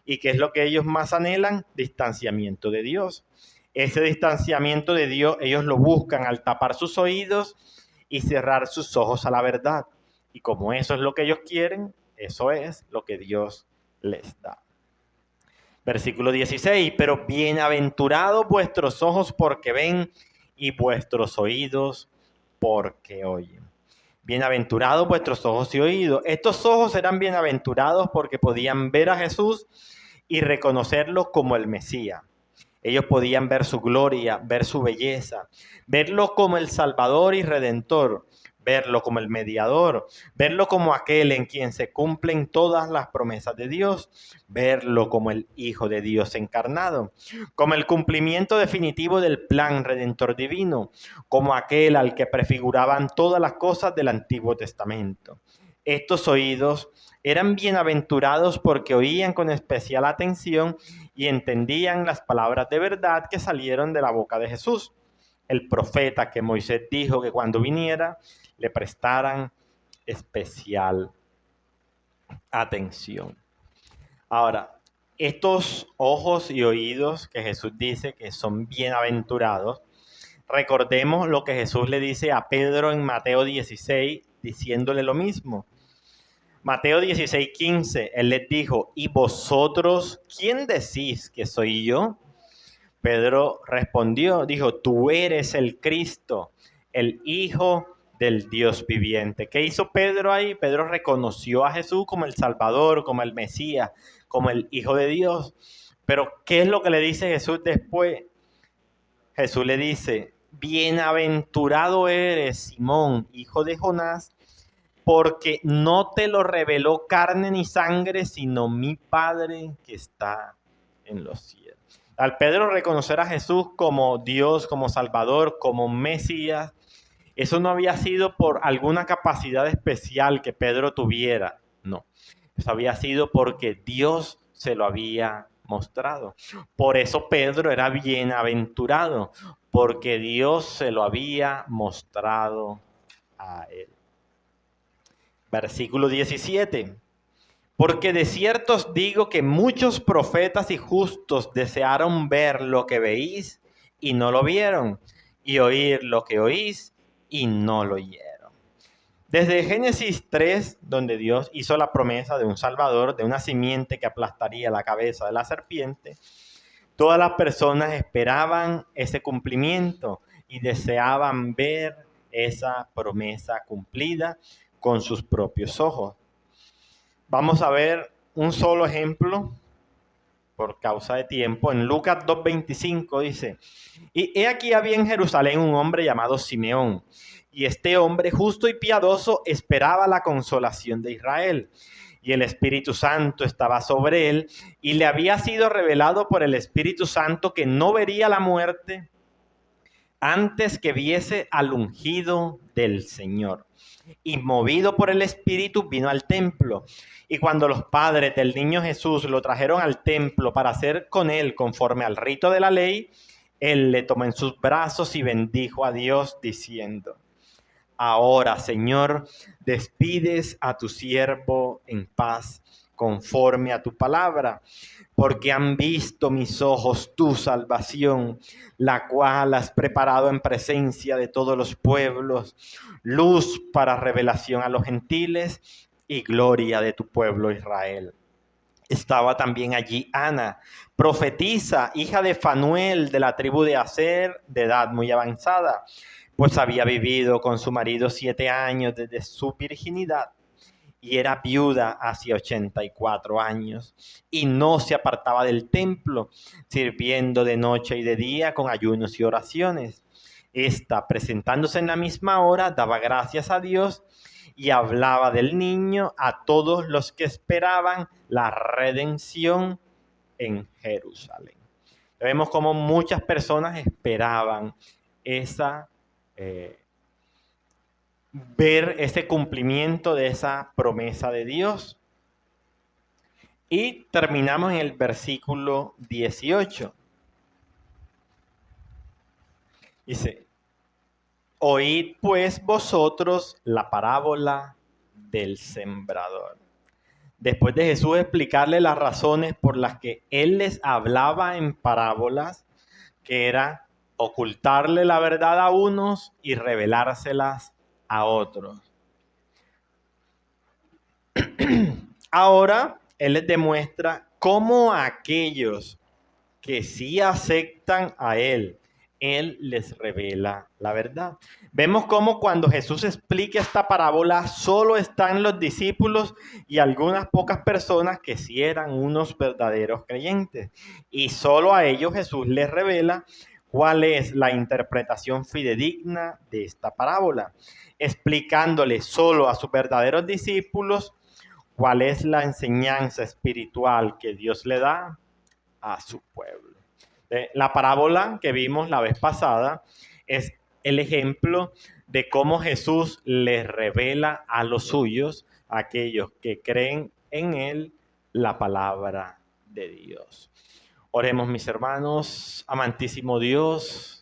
¿Y qué es lo que ellos más anhelan? Distanciamiento de Dios. Ese distanciamiento de Dios ellos lo buscan al tapar sus oídos y cerrar sus ojos a la verdad. Y como eso es lo que ellos quieren, eso es lo que Dios les da. Versículo 16, pero bienaventurados vuestros ojos porque ven y vuestros oídos porque oyen. Bienaventurados vuestros ojos y oídos. Estos ojos eran bienaventurados porque podían ver a Jesús y reconocerlo como el Mesías. Ellos podían ver su gloria, ver su belleza, verlo como el Salvador y Redentor, verlo como el mediador, verlo como aquel en quien se cumplen todas las promesas de Dios, verlo como el Hijo de Dios encarnado, como el cumplimiento definitivo del plan redentor divino, como aquel al que prefiguraban todas las cosas del Antiguo Testamento. Estos oídos eran bienaventurados porque oían con especial atención y entendían las palabras de verdad que salieron de la boca de Jesús, el profeta que Moisés dijo que cuando viniera le prestaran especial atención. Ahora, estos ojos y oídos que Jesús dice que son bienaventurados, recordemos lo que Jesús le dice a Pedro en Mateo 16, diciéndole lo mismo. Mateo 16:15, Él les dijo, ¿y vosotros quién decís que soy yo? Pedro respondió, dijo, tú eres el Cristo, el Hijo del Dios viviente. ¿Qué hizo Pedro ahí? Pedro reconoció a Jesús como el Salvador, como el Mesías, como el Hijo de Dios. Pero ¿qué es lo que le dice Jesús después? Jesús le dice, bienaventurado eres, Simón, hijo de Jonás, porque no te lo reveló carne ni sangre, sino mi Padre que está en los cielos. Al Pedro reconocer a Jesús como Dios, como Salvador, como Mesías, eso no había sido por alguna capacidad especial que Pedro tuviera, no. Eso había sido porque Dios se lo había mostrado. Por eso Pedro era bienaventurado, porque Dios se lo había mostrado a él. Versículo 17. Porque de cierto os digo que muchos profetas y justos desearon ver lo que veís y no lo vieron, y oír lo que oís y no lo oyeron. Desde Génesis 3, donde Dios hizo la promesa de un Salvador, de una simiente que aplastaría la cabeza de la serpiente, todas las personas esperaban ese cumplimiento y deseaban ver esa promesa cumplida con sus propios ojos. Vamos a ver un solo ejemplo por causa de tiempo. En Lucas 2:25 dice, y he aquí había en Jerusalén un hombre llamado Simeón, y este hombre justo y piadoso esperaba la consolación de Israel. Y el Espíritu Santo estaba sobre él, y le había sido revelado por el Espíritu Santo que no vería la muerte antes que viese al ungido del Señor. Y movido por el Espíritu vino al templo. Y cuando los padres del niño Jesús lo trajeron al templo para hacer con él conforme al rito de la ley, él le tomó en sus brazos y bendijo a Dios diciendo, ahora, Señor, despides a tu siervo en paz conforme a tu palabra, porque han visto mis ojos tu salvación, la cual has preparado en presencia de todos los pueblos, luz para revelación a los gentiles y gloria de tu pueblo Israel. Estaba también allí Ana, profetisa, hija de Fanuel, de la tribu de Aser, de edad muy avanzada, pues había vivido con su marido 7 años desde su virginidad y era viuda hacia 84 años y no se apartaba del templo, sirviendo de noche y de día con ayunos y oraciones. Esta, presentándose en la misma hora, daba gracias a Dios y hablaba del niño a todos los que esperaban la redención en Jerusalén. Vemos como muchas personas esperaban ver ese cumplimiento de esa promesa de Dios. Y terminamos en el versículo 18. Dice, oíd pues vosotros la parábola del sembrador. Después de Jesús explicarle las razones por las que Él les hablaba en parábolas, que era ocultarle la verdad a unos y revelárselas a otros. Ahora Él les demuestra cómo aquellos que sí aceptan a Él les revela la verdad. Vemos cómo cuando Jesús explica esta parábola, solo están los discípulos y algunas pocas personas que sí eran unos verdaderos creyentes. Y solo a ellos Jesús les revela cuál es la interpretación fidedigna de esta parábola, explicándole solo a sus verdaderos discípulos cuál es la enseñanza espiritual que Dios le da a su pueblo. La parábola que vimos la vez pasada es el ejemplo de cómo Jesús les revela a los suyos, a aquellos que creen en Él, la palabra de Dios. Oremos, mis hermanos, amantísimo Dios.